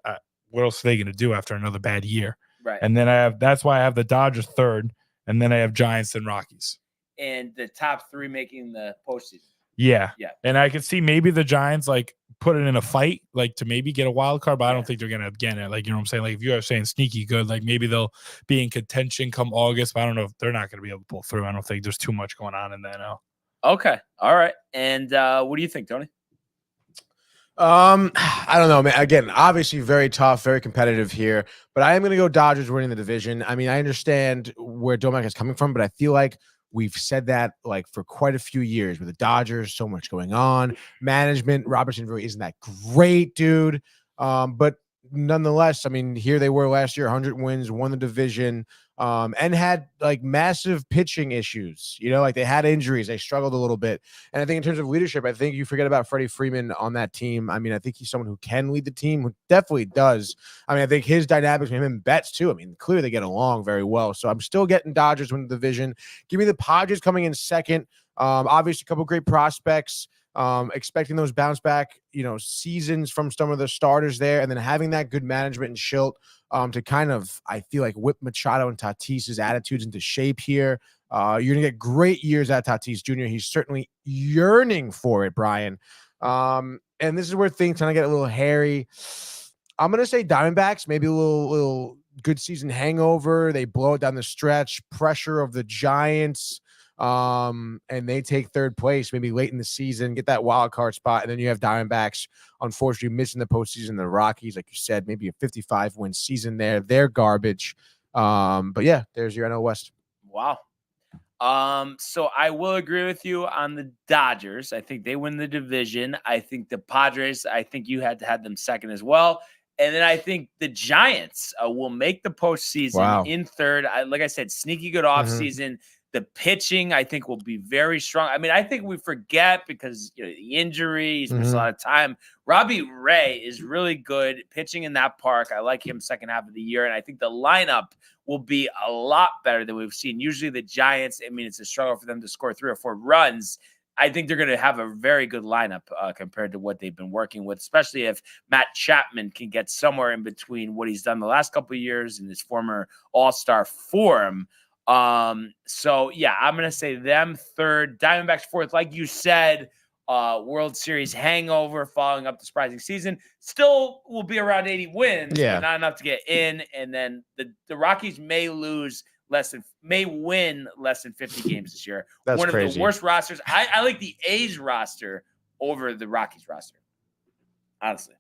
what else are they going to do after another bad year? Right. And then that's why I have the Dodgers third, and then I have Giants and Rockies. And the top three making the postseason. Yeah. Yeah. And I could see maybe the Giants like put it in a fight, like to maybe get a wild card, but I don't think they're gonna get it. Like, you know what I'm saying? Like, if you are saying sneaky good, like maybe they'll be in contention come August, but I don't know if they're not gonna be able to pull through. I don't think there's too much going on in the NL. Okay. All right. And what do you think, Tony? I don't know, man. Again, obviously very tough, very competitive here, but I am going to go Dodgers winning the division. I mean, I understand where Domac is coming from, but I feel like we've said that like for quite a few years with the Dodgers, so much going on. Management, Robertson really isn't that great, dude. But nonetheless, I mean, here they were last year, 100 wins, won the division, and had like massive pitching issues. Like they had injuries, they struggled a little bit. And I think in terms of leadership, I think you forget about Freddie Freeman on that team. I mean, I think he's someone who can lead the team, who definitely does. I mean, I think his dynamics with him and Betts too. I mean, clearly they get along very well. So I'm still getting Dodgers win the division. Give me the Padres coming in second. Obviously, a couple great prospects. Expecting those bounce back, seasons from some of the starters there, and then having that good management and Schilt to kind of, I feel like, whip Machado and Tatis's attitudes into shape here. You're gonna get great years at Tatis Jr. He's certainly yearning for it, Brian. And this is where things kind of get a little hairy. I'm gonna say Diamondbacks, maybe a little good season hangover. They blow it down the stretch, pressure of the Giants. And they take third place maybe late in the season, get that wild card spot, and then you have Diamondbacks unfortunately missing the postseason. The Rockies, like you said, maybe a 55-win season there. They're garbage. But yeah, there's your NL West. Wow. So I will agree with you on the Dodgers. I think they win the division. I think the Padres, I think you had to have them second as well. And then I think the Giants will make the postseason in third. Like I said, sneaky good offseason. The pitching, I think, will be very strong. I mean, I think we forget because the injuries, missed a lot of time. Robbie Ray is really good pitching in that park. I like him second half of the year, and I think the lineup will be a lot better than we've seen. Usually the Giants, I mean, it's a struggle for them to score 3 or 4 runs. I think they're going to have a very good lineup compared to what they've been working with, especially if Matt Chapman can get somewhere in between what he's done the last couple of years and his former all-star form. So yeah, I'm gonna say them third, Diamondbacks fourth. Like you said, World Series hangover following up the surprising season. Still will be around 80 wins, Yeah. but not enough to get in. And then the Rockies may win less than 50 games this year. That's One of crazy. the worst rosters. I like the A's roster over the Rockies roster. Honestly.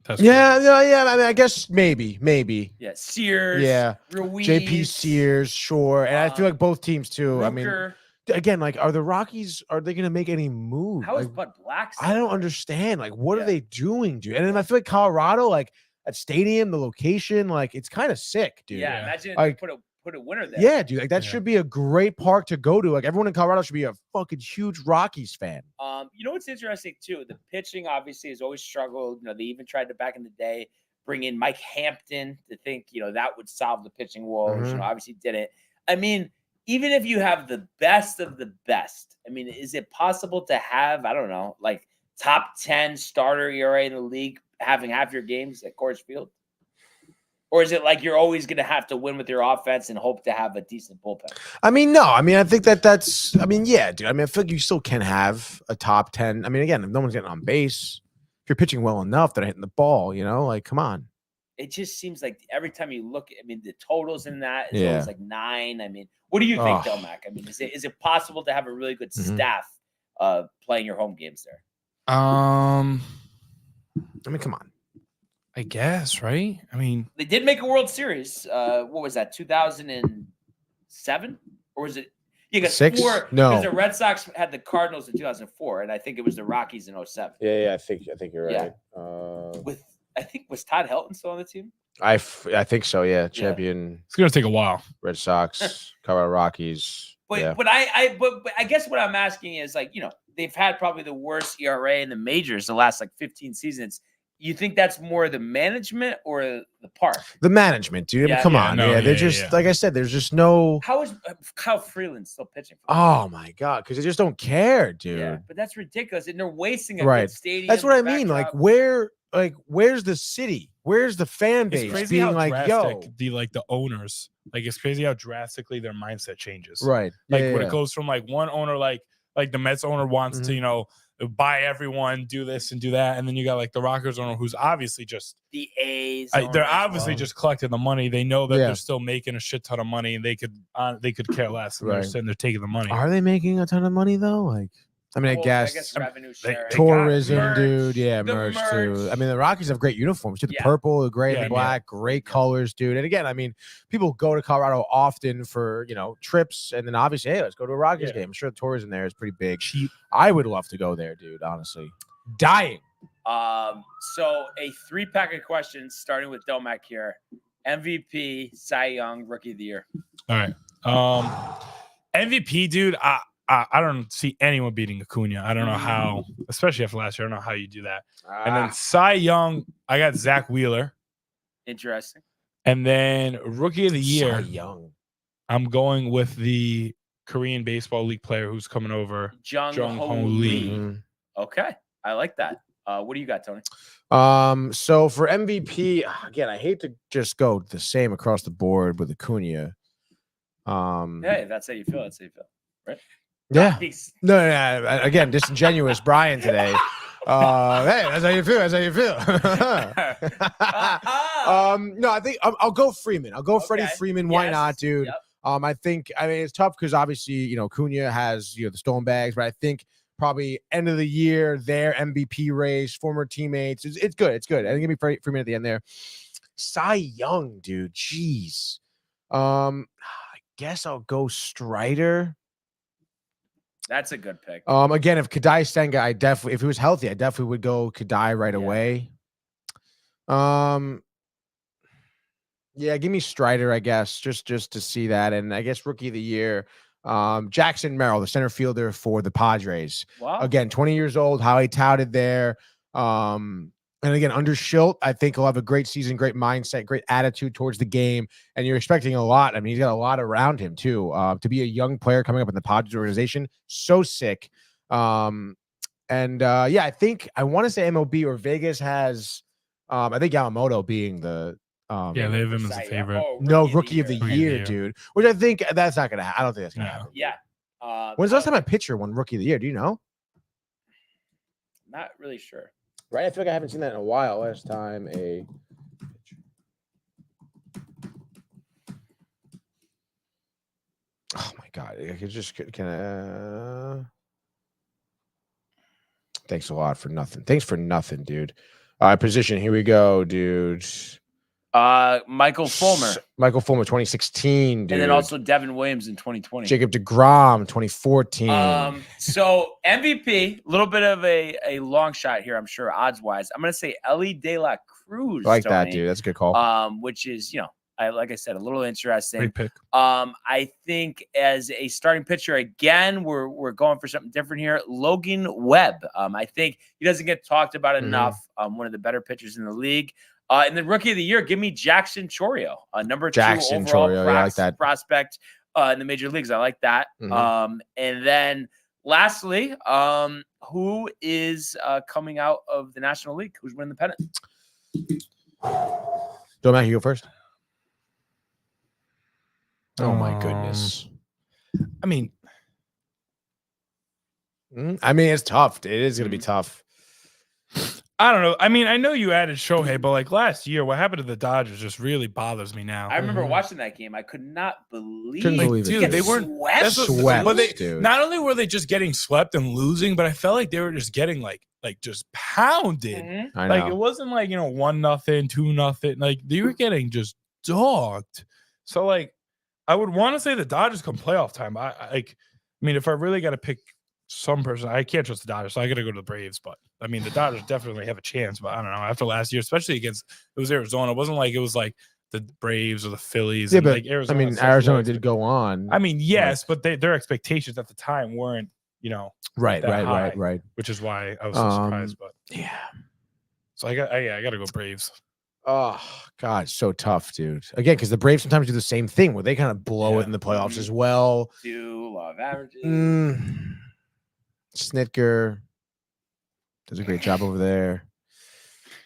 That's Yeah, crazy. yeah. I mean, I guess maybe. Yeah, Sears. Yeah. Ruiz, JP Sears, sure. And I feel like both teams too. I mean, Rooker. again, like, are the Rockies, are they going to make any move? How is Like, Bud Black? I don't understand. Like, what Yeah. are they doing, dude? And then I feel like Colorado, like, at stadium, the location, like, it's kind of sick, dude. Yeah, imagine if Like, they put a winner there. Yeah, dude. Like, that Yeah. should be a great park to go to. Like, everyone in Colorado should be a fucking huge Rockies fan. You know what's interesting too? The pitching obviously has always struggled. You know, they even tried to back in the day bring in Mike Hampton to think, you know, that would solve the pitching woes. Mhm. You know, obviously didn't. I mean, even if you have the best of the best, I mean, is it possible to have, I don't know, like top 10 starter ERA in the league having half your games at Coors Field? Or is it like you're always going to have to win with your offense and hope to have a decent bullpen? I mean, no. I mean, I think that's, I mean, yeah, dude. I mean, I feel like you still can have a top 10. I mean, again, if no one's getting on base, if you're pitching well enough, they're hitting the ball, you know, like, come on. It just seems like every time you look, I mean, the totals in that is Yeah. always like 9. I mean, what do you think, Oh. Delmac? I mean, is it possible to have a really good Mhm. staff playing your home games there? I mean, come on. I guess, right? I mean, They did make a World Series. What was that, 2007? Or was it? Yeah, because Six? No. because the Red Sox had the Cardinals in 2004, and I think it was the Rockies in 07. Yeah, I think you're Yeah. right. With I think was Todd Helton still on the team? I think so, yeah. Champion, it's gonna take a while. Red Sox, Colorado Rockies. But yeah. but I guess what I'm asking is, like, you know, they've had probably the worst ERA in the majors the last like 15 seasons. You think that's more the management or the park? The management, dude. I mean, Yeah, come yeah, on. no, yeah, they're yeah, just, yeah. like I said, there's just no, How is Kyle Freeland still pitching? For them? oh my God, because they just don't care, dude. Yeah, but that's ridiculous, and they're wasting a Right. good stadium. That's what I the mean. Like, backdrop. where's the city? Where's the fan It's base crazy being how like, drastic yo, the owners, like, it's crazy how drastically their mindset changes. right? Like yeah, when yeah. it goes from like one owner, like the Mets owner wants to, Mhm. you know, buy everyone, do this and do that, and then you got like the Rockers owner who's obviously just The A's. they're owner as obviously well. just collecting the money. They know that Yeah. they're still making a shit ton of money, and they could care less. And they're Right. sitting there taking the money. Are they making a ton of money though? Like, I mean, I Well, guess revenue they- share. they- tourism, Merch, dude. Yeah, the merch too. I mean, the Rockies have great uniforms. The Yeah. purple, the gray, Yeah, the yeah. black, great colors, dude. And again, I mean, people go to Colorado often for, you know, trips, and then obviously, hey, let's go to a Rockies Yeah. game. I'm sure the tourism there is pretty big. Cheap. I would love to go there, dude. Honestly, dying. So a 3-pack of questions, starting with Delmac here. MVP, Cy Young, Rookie of the Year. All right. MVP, dude. I don't see anyone beating Acuna. I don't know how, especially after last year. I don't know how you do that. And then Cy Young, I got Zach Wheeler. Interesting. And then Rookie of the Year, Cy Young. I'm going with the Korean Baseball League player who's coming over. Jung Jung-Ho Ho Lee. Lee. Mhm. Okay. I like that. What do you got, Tony? So for MVP, again, I hate to just go the same across the board with Acuna. Hey, that's how you feel. That's how you feel. Right? Yeah. Peace. No, again, disingenuous Brian today. Hey, that's how you feel. That's how you feel. No, I think I'll go Freeman. I'll go Freddie Okay. Freeman. Why Yes. not, dude? Yep. I mean, it's tough because obviously, you know, Cunha has, you know, the stolen bags, but I think probably end of the year, their MVP race, former teammates. It's good. It's good. I think it'll be Freeman at the end there. Cy Young, dude. Jeez. I guess I'll go Strider. That's a good pick. Again, if Kadai Senga, if he was healthy, I definitely would go Kadai right Yeah. away. Yeah, give me Strider, I guess, just to see that. And I guess Rookie of the Year, Jackson Merrill, the center fielder for the Padres. Wow. Again, 20 years old, highly touted there. And again, under Schilt, I think he'll have a great season, great mindset, great attitude towards the game. And you're expecting a lot. I mean, he's got a lot around him too. To be a young player coming up in the Padres organization, so sick. Yeah, I think I want to say MLB or Vegas has, I think Yamamoto being the Yeah, they have him as a favorite. No, rookie of the Rookie year, dude. Which I think that's not gonna happen. I don't think that's gonna happen. Yeah. When's the last time a pitcher won rookie of the year? Do you know? Not really sure. Right, I feel like I haven't seen that in a while. Last time a oh my god, I could just thanks a lot for nothing. Thanks for nothing, dude. All right, position. Here we go, dude. Michael Fulmer. Michael Fulmer, 2016, dude. And then also Devin Williams in 2020. Jacob deGrom, 2014. So MVP, a little bit of a long shot here, I'm sure, odds wise. I'm gonna say Ellie De La Cruz. I like Tony, that, dude. That's a good call. Which is, like I said, a little interesting. Great pick. I think as a starting pitcher, again, we're going for something different here. Logan Webb. I think he doesn't get talked about enough. One of the better pitchers in the league. And the rookie of the year, give me Jackson Chorio, number 2 overall Chorio, I like that. prospect in the major leagues. I like that. And then lastly, who is coming out of the National League? Who's winning the pennant? Don't matter, you go first. Oh my goodness. I mean, it's tough. It is going to be tough. I don't know. I mean, I know you added Shohei, but like last year, what happened to the Dodgers just really bothers me now. I remember watching that game. I could not believe, dude, they weren't swept. But they, dude. not only were they just getting swept and losing, but I felt like they were just getting like just pounded. I know. Like it wasn't like 1-0, 2-0. Like they were getting just dogged. So like I would want to say the Dodgers come playoff time. I mean, if I really got to pick some person, I can't trust the Dodgers, so I got to go to the Braves. But I mean, the Dodgers definitely have a chance. But I don't know. After last year, especially against it was Arizona, it wasn't like it was like the Braves or the Phillies. Yeah, and but like Arizona. I mean, Arizona did go on. I mean, yes, but their expectations at the time weren't, right. Which is why I was so surprised. But yeah, so I got to go Braves. Oh God, so tough, dude. Again, because the Braves sometimes do the same thing where they kind of blow it in the playoffs as well. Do law of averages. Snitker does a great job over there.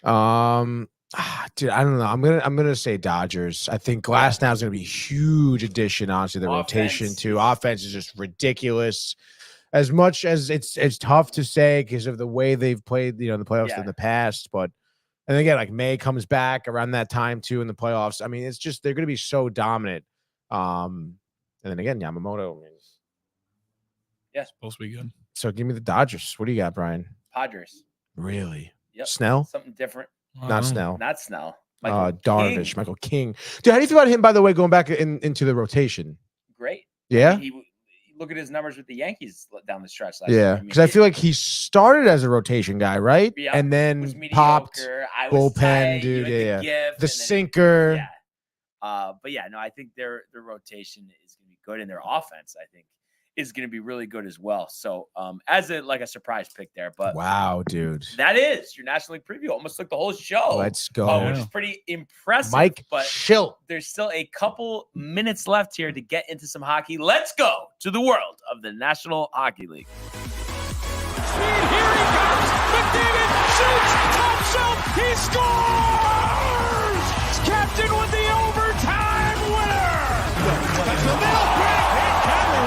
Dude, I don't know. I'm gonna say Dodgers. I think Glass now is gonna be a huge addition. Honestly, the rotation too. Offense is just ridiculous. As much as it's tough to say because of the way they've played, the playoffs in the past. But and again, like May comes back around that time too in the playoffs. I mean, it's just they're gonna be so dominant. And then again, Yamamoto. I mean, supposed to be good. So give me the Dodgers. What do you got, Brian? Padres. Really? Yep. Snell? Something different. Not Snell. Not Snell. Darvish, Michael King. Dude, how do you feel about him, by the way, going back into the rotation? Great. Yeah? Look at his numbers with the Yankees down the stretch last year. Yeah, because I feel like he started as a rotation guy, right? Yeah, and then popped bullpen, dude. Yeah. The sinker. Yeah. But yeah, no, I think their rotation is going to be good, and their offense, I think, is going to be really good as well. So as a surprise pick there, but wow, dude, that is your National League preview. Almost took the whole show. Let's go. Which is pretty impressive. Mike, but chill. There's still a couple minutes left here to get into some hockey. Let's go to the world of the National Hockey League. Here he comes. McDavid shoots. Top shelf. He scores. Captain with the overtime winner. That's the middle.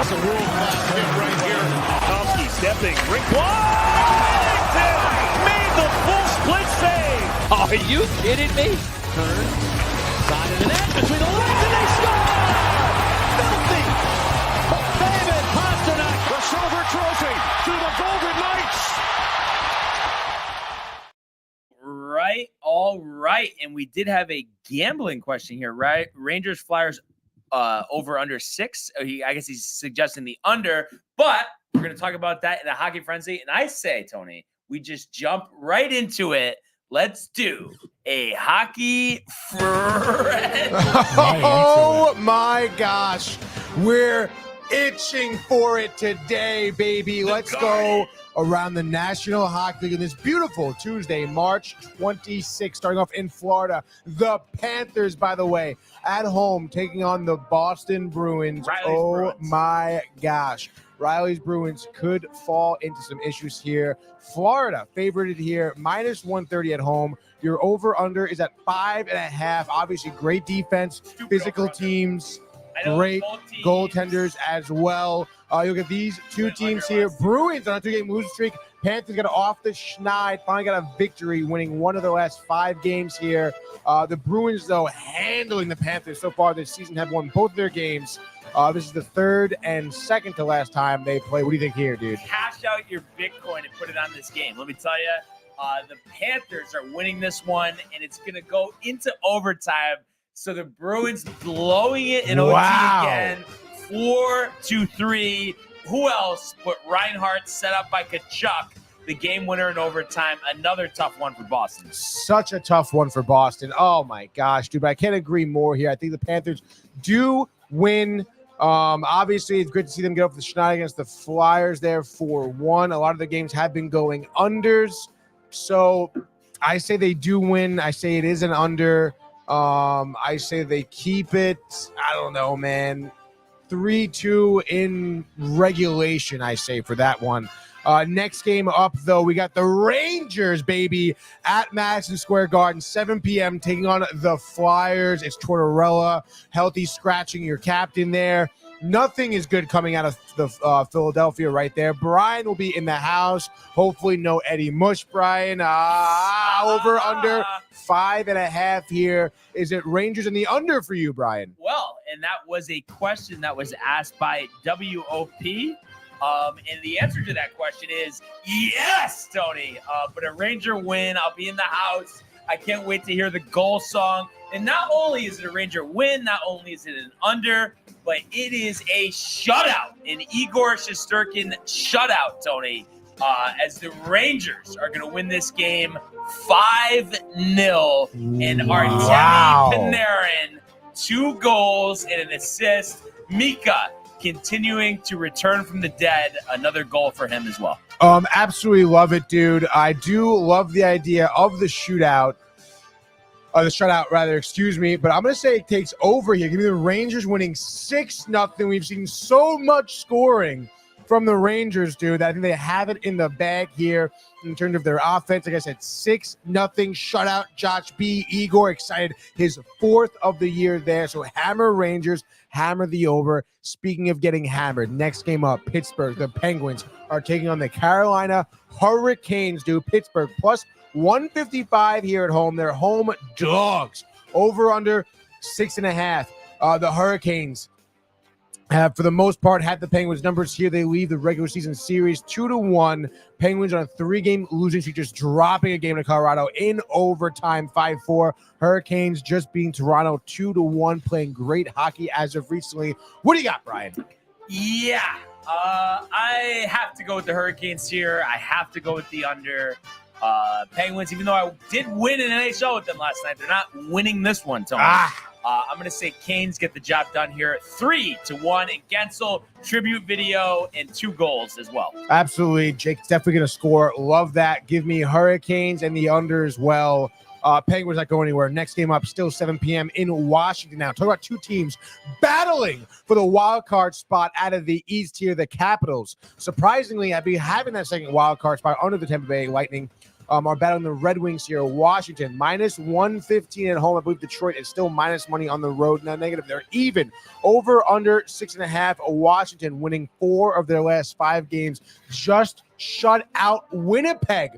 It's a world-class hit right here. Tomsky stepping. Rick Washington made the full split save. Are you kidding me? Turn. Side of the net. Between the legs and they score! Filthy! David Pasternak. The silver trophy to the Golden Knights. Right. All right. And we did have a gambling question here, right? Rangers Flyers over under 6. I guess he's suggesting the under, but we're going to talk about that in a hockey frenzy. And I say, Tony, we just jump right into it. Let's do a hockey frenzy. Oh my gosh. We're itching for it today, baby. Let's go around the National Hockey League on this beautiful Tuesday, March 26th, starting off in Florida. The Panthers, by the way, at home taking on the Boston Bruins. My gosh. Riley's Bruins could fall into some issues here. Florida favorited here, -130 at home. Your over-under is at 5.5. Obviously, great defense, physical teams, great goaltenders as well. You look at these two teams here. Bruins on a 2-game losing streak. Panthers got off the schneid, finally got a victory, winning one of their last 5 games here. The Bruins, though, handling the Panthers so far this season, have won both their games. This is the third and second to last time they play. What do you think here, dude? Cash out your Bitcoin and put it on this game. Let me tell you, the Panthers are winning this one, and it's going to go into overtime. So the Bruins blowing it in OT again, 4-3. Who else but Reinhardt, set up by Kachuk, the game winner in overtime. Another tough one for Boston. Such a tough one for Boston. Oh, my gosh, dude. But I can't agree more here. I think the Panthers do win. Obviously, it's great to see them get off the schneid against the Flyers there 4-1. A lot of the games have been going unders. So I say they do win. I say it is an under. I say they keep it. I don't know, man. 3-2 in regulation, I say, for that one. Next game up, though, we got the Rangers, baby, at Madison Square Garden, 7 p.m., taking on the Flyers. It's Tortorella, healthy scratching your captain there. Nothing is good coming out of the Philadelphia right there. Brian will be in the house. Hopefully no Eddie Mush, Brian. Over, under 5.5 here. Is it Rangers in the under for you, Brian? Well, and that was a question that was asked by WOP. And the answer to that question is yes, Tony. But a Ranger win. I'll be in the house. I can't wait to hear the goal song. And not only is it a Ranger win, not only is it an under, but it is a shutout, an Igor Shesterkin shutout, Tony, as the Rangers are going to win this game 5-0. And Artemi Panarin, 2 goals and an assist. Mika continuing to return from the dead, another goal for him as well. Absolutely love it, dude. I do love the idea of the shootout. The shutout, rather, excuse me. But I'm going to say it takes over here. Give me the Rangers winning 6-0. We've seen so much scoring from the Rangers, dude. I think they have it in the bag here in terms of their offense. Like I said, 6-0 shutout. Josh B. Igor excited. His 4th of the year there. So hammer Rangers, hammer the over. Speaking of getting hammered, next game up, Pittsburgh. The Penguins are taking on the Carolina Hurricanes, dude. Pittsburgh plus 155 here at home. They're home dogs. Over under 6.5. The Hurricanes have, for the most part, had the Penguins numbers here. They leave the regular season series 2-1. Penguins on a 3-game losing streak, just dropping a game to Colorado in overtime, 5-4. Hurricanes just beating Toronto 2-1, playing great hockey as of recently. What do you got, Brian? Yeah, I have to go with the Hurricanes here. I have to go with the under. Penguins, even though I did win an NHL with them last night, they're not winning this one, Tony. I'm going to say Canes get the job done here, 3-1. And Gensel, tribute video, and 2 goals as well. Absolutely. Jake's definitely going to score. Love that. Give me Hurricanes and the under as well. Penguins not going anywhere. Next game up, still 7 p.m. in Washington now. Talk about 2 teams battling for the wild card spot out of the East here, the Capitals. Surprisingly, I'd be having that second wild card spot under the Tampa Bay Lightning. Are battling the Red Wings here. Washington, -115 at home. I believe Detroit is still minus money on the road. Now negative. They're even. Over under 6.5. Washington winning 4 of their last 5 games. Just shut out Winnipeg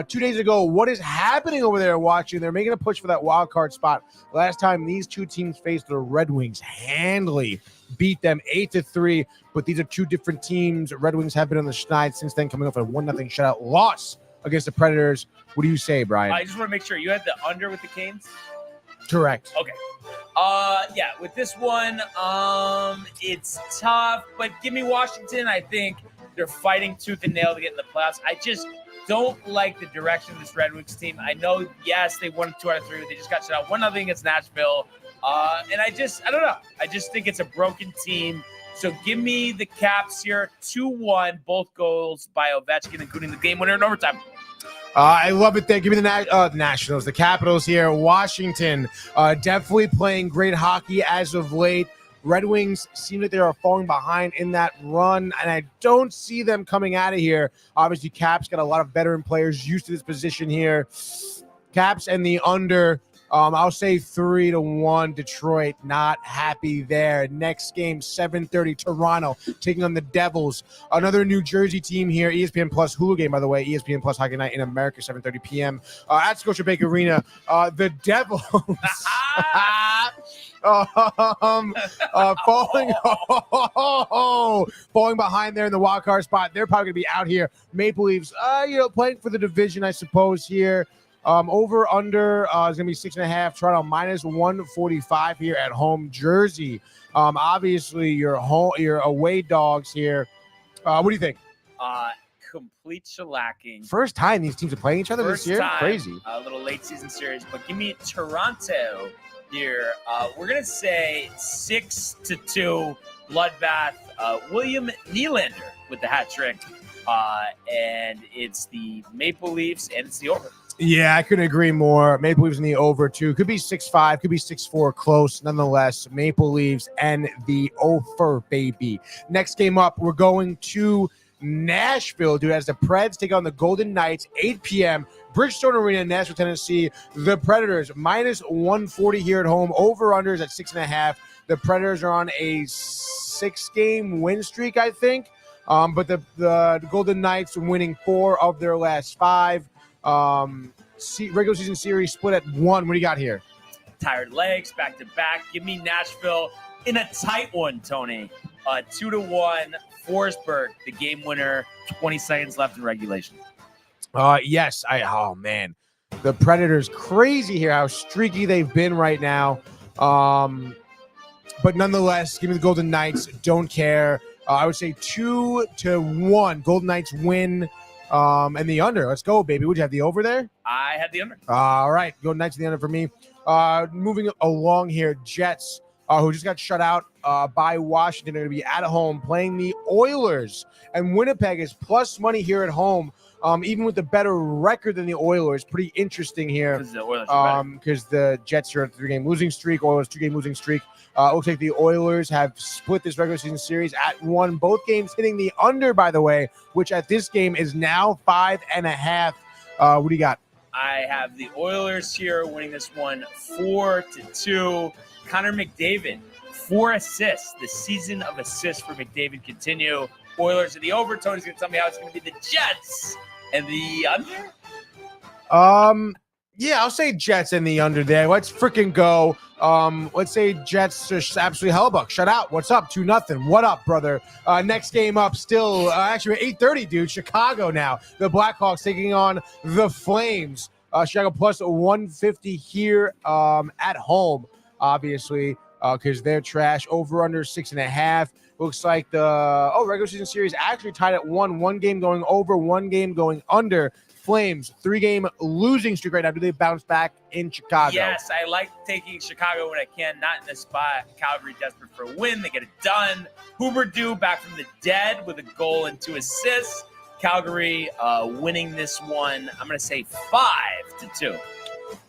2 days ago. What is happening over there, Washington? They're making a push for that wild card spot. Last time these 2 teams faced the Red Wings, handily beat them 8-3. But these are 2 different teams. Red Wings have been on the schneid since then, coming off a 1-0 shutout loss against the Predators. What do you say, Brian? I just want to make sure you had the under with the Canes. Correct. Okay. Yeah, with this one, it's tough, but give me Washington. I think they're fighting tooth and nail to get in the playoffs. I just don't like the direction of this Red Wings team. I know, yes, they won 2 out of 3, but they just got shut out 1-0 against Nashville. And I don't know. I just think it's a broken team. So give me the Caps here, 2-1, both goals by Ovechkin, including the game winner in overtime. I love it there. Give me the Nationals, the Capitals here. Washington, definitely playing great hockey as of late. Red Wings seem like they are falling behind in that run, and I don't see them coming out of here. Obviously, Caps got a lot of veteran players used to this position here. Caps and the under. I'll say 3-1 Detroit. Not happy there. Next game, 7:30 Toronto taking on the Devils. Another New Jersey team here. ESPN Plus Hulu game, by the way. ESPN Plus Hockey Night in America, 7:30 p.m. At Scotiabank Arena. The Devils falling behind there in the wild card spot. They're probably gonna be out here. Maple Leafs, playing for the division, I suppose here. Over under is gonna be 6.5. Toronto minus 145 here at home. Jersey, obviously your away dogs here. What do you think? Complete shellacking. First time these teams are playing each other this year. Time, Crazy. A little late season series, but give me Toronto here. We're gonna say 6-2 bloodbath. William Nylander with the hat trick, and it's the Maple Leafs, and it's the over. Yeah, I couldn't agree more. Maple Leafs in the over too. Could be 6-5, could be 6-4, close. Nonetheless, Maple Leafs and the over, baby. Next game up, we're going to Nashville, dude, as the Preds take on the Golden Knights, 8 p.m. Bridgestone Arena, Nashville, Tennessee. The Predators minus 140 here at home. Over-unders at 6.5. The Predators are on a 6-game win streak, I think. But the Golden Knights winning 4 of their last 5. Regular season series split at 1. What do you got here? Tired legs, back to back. Give me Nashville in a tight one, Tony. 2-1. Forsberg, the game winner. 20 seconds left in regulation. Yes. Oh man, the Predators crazy here. How streaky they've been right now. But nonetheless, give me the Golden Knights. Don't care. I would say 2-1. Golden Knights win. And the under. Let's go, baby. Would you have the over there? I had the under. All right. Golden Knights in the under for me. Moving along here, Jets, who just got shut out by Washington, are going to be at home playing the Oilers. And Winnipeg is plus money here at home, even with the better record than the Oilers. Pretty interesting here. Because the Oilers are better. Because the Jets are on a 3-game losing streak. Oilers 2-game losing streak. Looks like the Oilers have split this regular season series at 1. Both games hitting the under, by the way, which at this game is now 5.5. What do you got? I have the Oilers here winning this one 4-2. Connor McDavid, 4 assists. The season of assists for McDavid continue. Oilers in the over. Tony's going to tell me how it's going to be the Jets and the under. Yeah, I'll say Jets in the under there. Let's freaking go. Let's say Jets just absolutely hellbuck. Shut out. What's up? 2-0. What up, brother? Next game up still, actually 8:30, dude. Chicago now. The Blackhawks taking on the Flames. Chicago plus 150 here at home, obviously, because they're trash. Over under 6.5. Looks like the regular season series actually tied at 1. 1 game going over, 1 game going under. Flames, 3-game losing streak right now. Do they bounce back in Chicago? Yes, I like taking Chicago when I can. Not in this spot. Calgary desperate for a win. They get it done. Huberdeau back from the dead with a goal and 2 assists. Calgary winning this one. I'm going to say 5-2.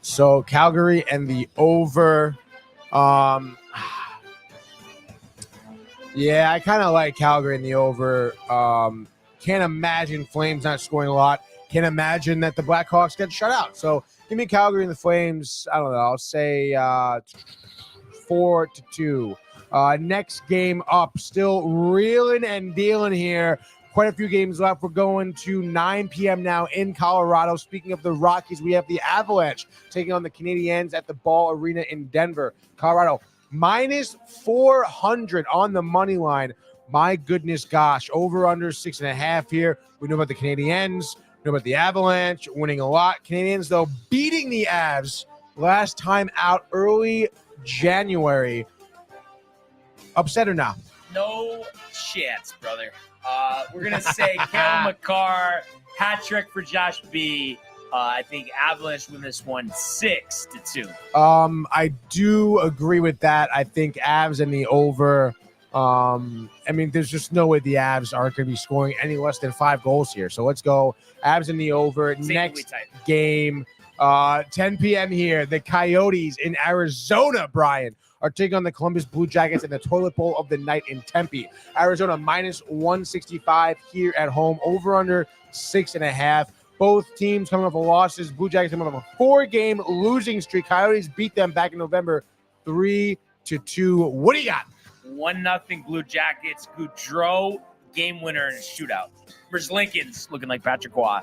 So Calgary and the over. Yeah, I kind of like Calgary and the over. Can't imagine Flames not scoring a lot. Can't imagine that the Blackhawks get shut out. So give me Calgary and the Flames. I don't know. I'll say 4-2. Next game up. Still reeling and dealing here. Quite a few games left. We're going to 9 p.m. now in Colorado. Speaking of the Rockies, we have the Avalanche taking on the Canadiens at the Ball Arena in Denver. Colorado minus 400 on the money line. My goodness gosh. Over under 6.5 here. We know about the Canadiens. We know about the Avalanche winning a lot. Canadiens, though, beating the Avs last time out early January. Upset or not? No chance, brother. We're going to say Cale Makar, hat trick for Josh B. I think Avalanche win this one 6-2. I do agree with that. I think Avs and the over. I mean, there's just no way the Avs aren't going to be scoring any less than 5 goals here. So let's go Avs in the over. Next game, 10 p.m. here. The Coyotes in Arizona, Brian, are taking on the Columbus Blue Jackets in the toilet bowl of the night in Tempe. Arizona -165 here at home. Over under 6.5. Both teams coming off of losses. Blue Jackets coming off a 4-game losing streak. Coyotes beat them back in November 3-2. What do you got? 1-0 Blue Jackets. Goudreau, game winner in a shootout. Versus Lincoln's looking like Patrick Waugh.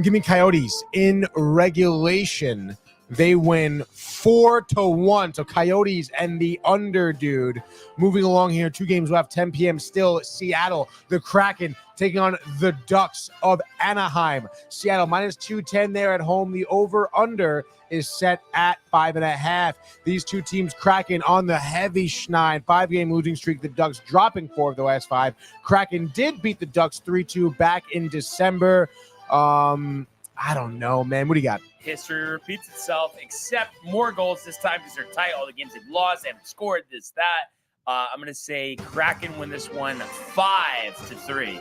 Give me Coyotes in regulation. They win 4-1. So Coyotes and the under, dude. Moving along here, 2 games left, 10 p.m. still. Seattle, the Kraken taking on the Ducks of Anaheim. Seattle -210 there at home. The over-under is set at 5.5. These two teams, Kraken on the heavy schneid, 5-game losing streak. The Ducks dropping 4 of the last 5. Kraken did beat the Ducks 3-2 back in December. I don't know, man. What do you got? History repeats itself, except more goals this time because they're tight. All the games they've lost, they haven't scored, this, that. I'm going to say Kraken win this one 5-3.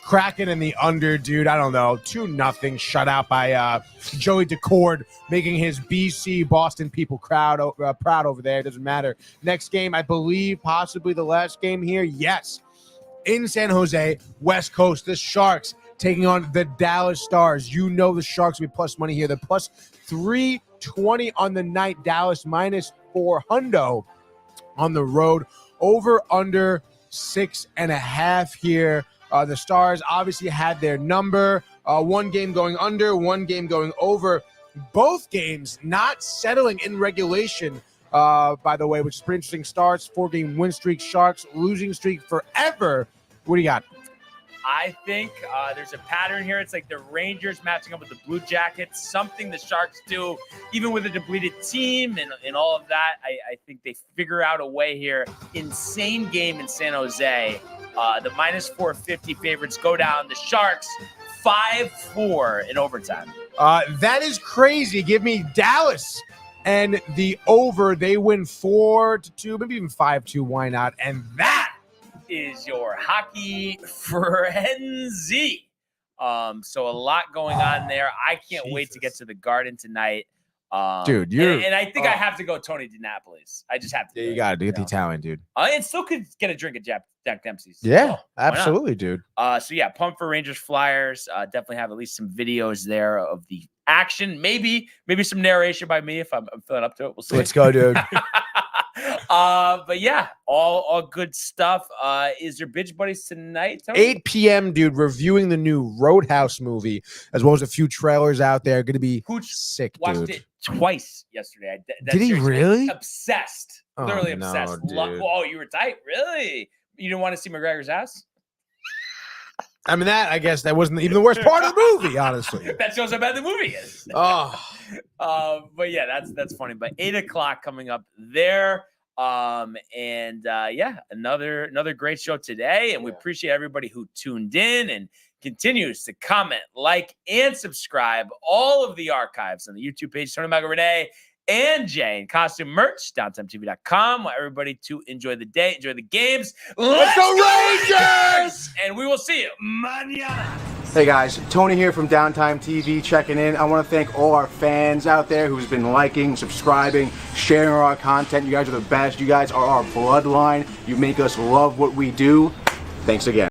Kraken and the under, dude. I don't know. 2-0 shutout by Joey Decord, making his BC Boston people proud over there. It doesn't matter. Next game, I believe, possibly the last game here. Yes. In San Jose, West Coast, the Sharks taking on the Dallas Stars. You know the Sharks will be plus money here. They're plus 320 on the night. Dallas -400 on the road. Over under 6.5 here. The Stars obviously had their number. 1 game going under, 1 game going over. Both games not settling in regulation, by the way, which is pretty interesting. Stars, 4-game win streak. Sharks, losing streak forever. What do you got? I think there's a pattern here. It's like the Rangers matching up with the Blue Jackets, something the Sharks do, even with a depleted team and all of that. I think they figure out a way here. Insane game in San Jose. The -450 favorites go down. The Sharks 5-4 in overtime. That is crazy. Give me Dallas and the over. They win 4-2, maybe even 5-2. Why not? And that is your hockey frenzy. So a lot going on there. I can't wait to get to the Garden tonight. Dude, and I think I have to go Tony DiNapolis. I just have to. Yeah, you got to get the Italian, dude. And still could get a drink at Jack Dempsey's. Yeah, absolutely, dude. So yeah, pumped for Rangers Flyers. Definitely have at least some videos there of the action. Maybe some narration by me if I'm feeling up to it. We'll see. Let's go, dude. But yeah, all good stuff. Is there Bitch Buddies tonight, Tony? 8 p.m., dude, reviewing the new Roadhouse movie, as well as a few trailers out there. Going to be sick, watched dude. It twice yesterday. Did he really? Obsessed. Oh, Literally no, obsessed. dude. Oh, you were tight? Really? You didn't want to see McGregor's ass? I mean, I guess that wasn't even the worst part of the movie, honestly. That shows how bad the movie is. But yeah, that's funny. But 8 o'clock coming up there. Yeah, another great show today. And we appreciate everybody who tuned in and continues to comment, like, and subscribe. All of the archives on the YouTube page, Tony Michael Renee and Jay, and costume merch, downtimetv.com. Want everybody to enjoy the day, enjoy the games. Let's go Rangers! And we will see you mañana. Hey guys, Tony here from Downtime TV checking in. I want to thank all our fans out there who's been liking, subscribing, sharing our content. You guys are the best. You guys are our bloodline. You make us love what we do. Thanks again.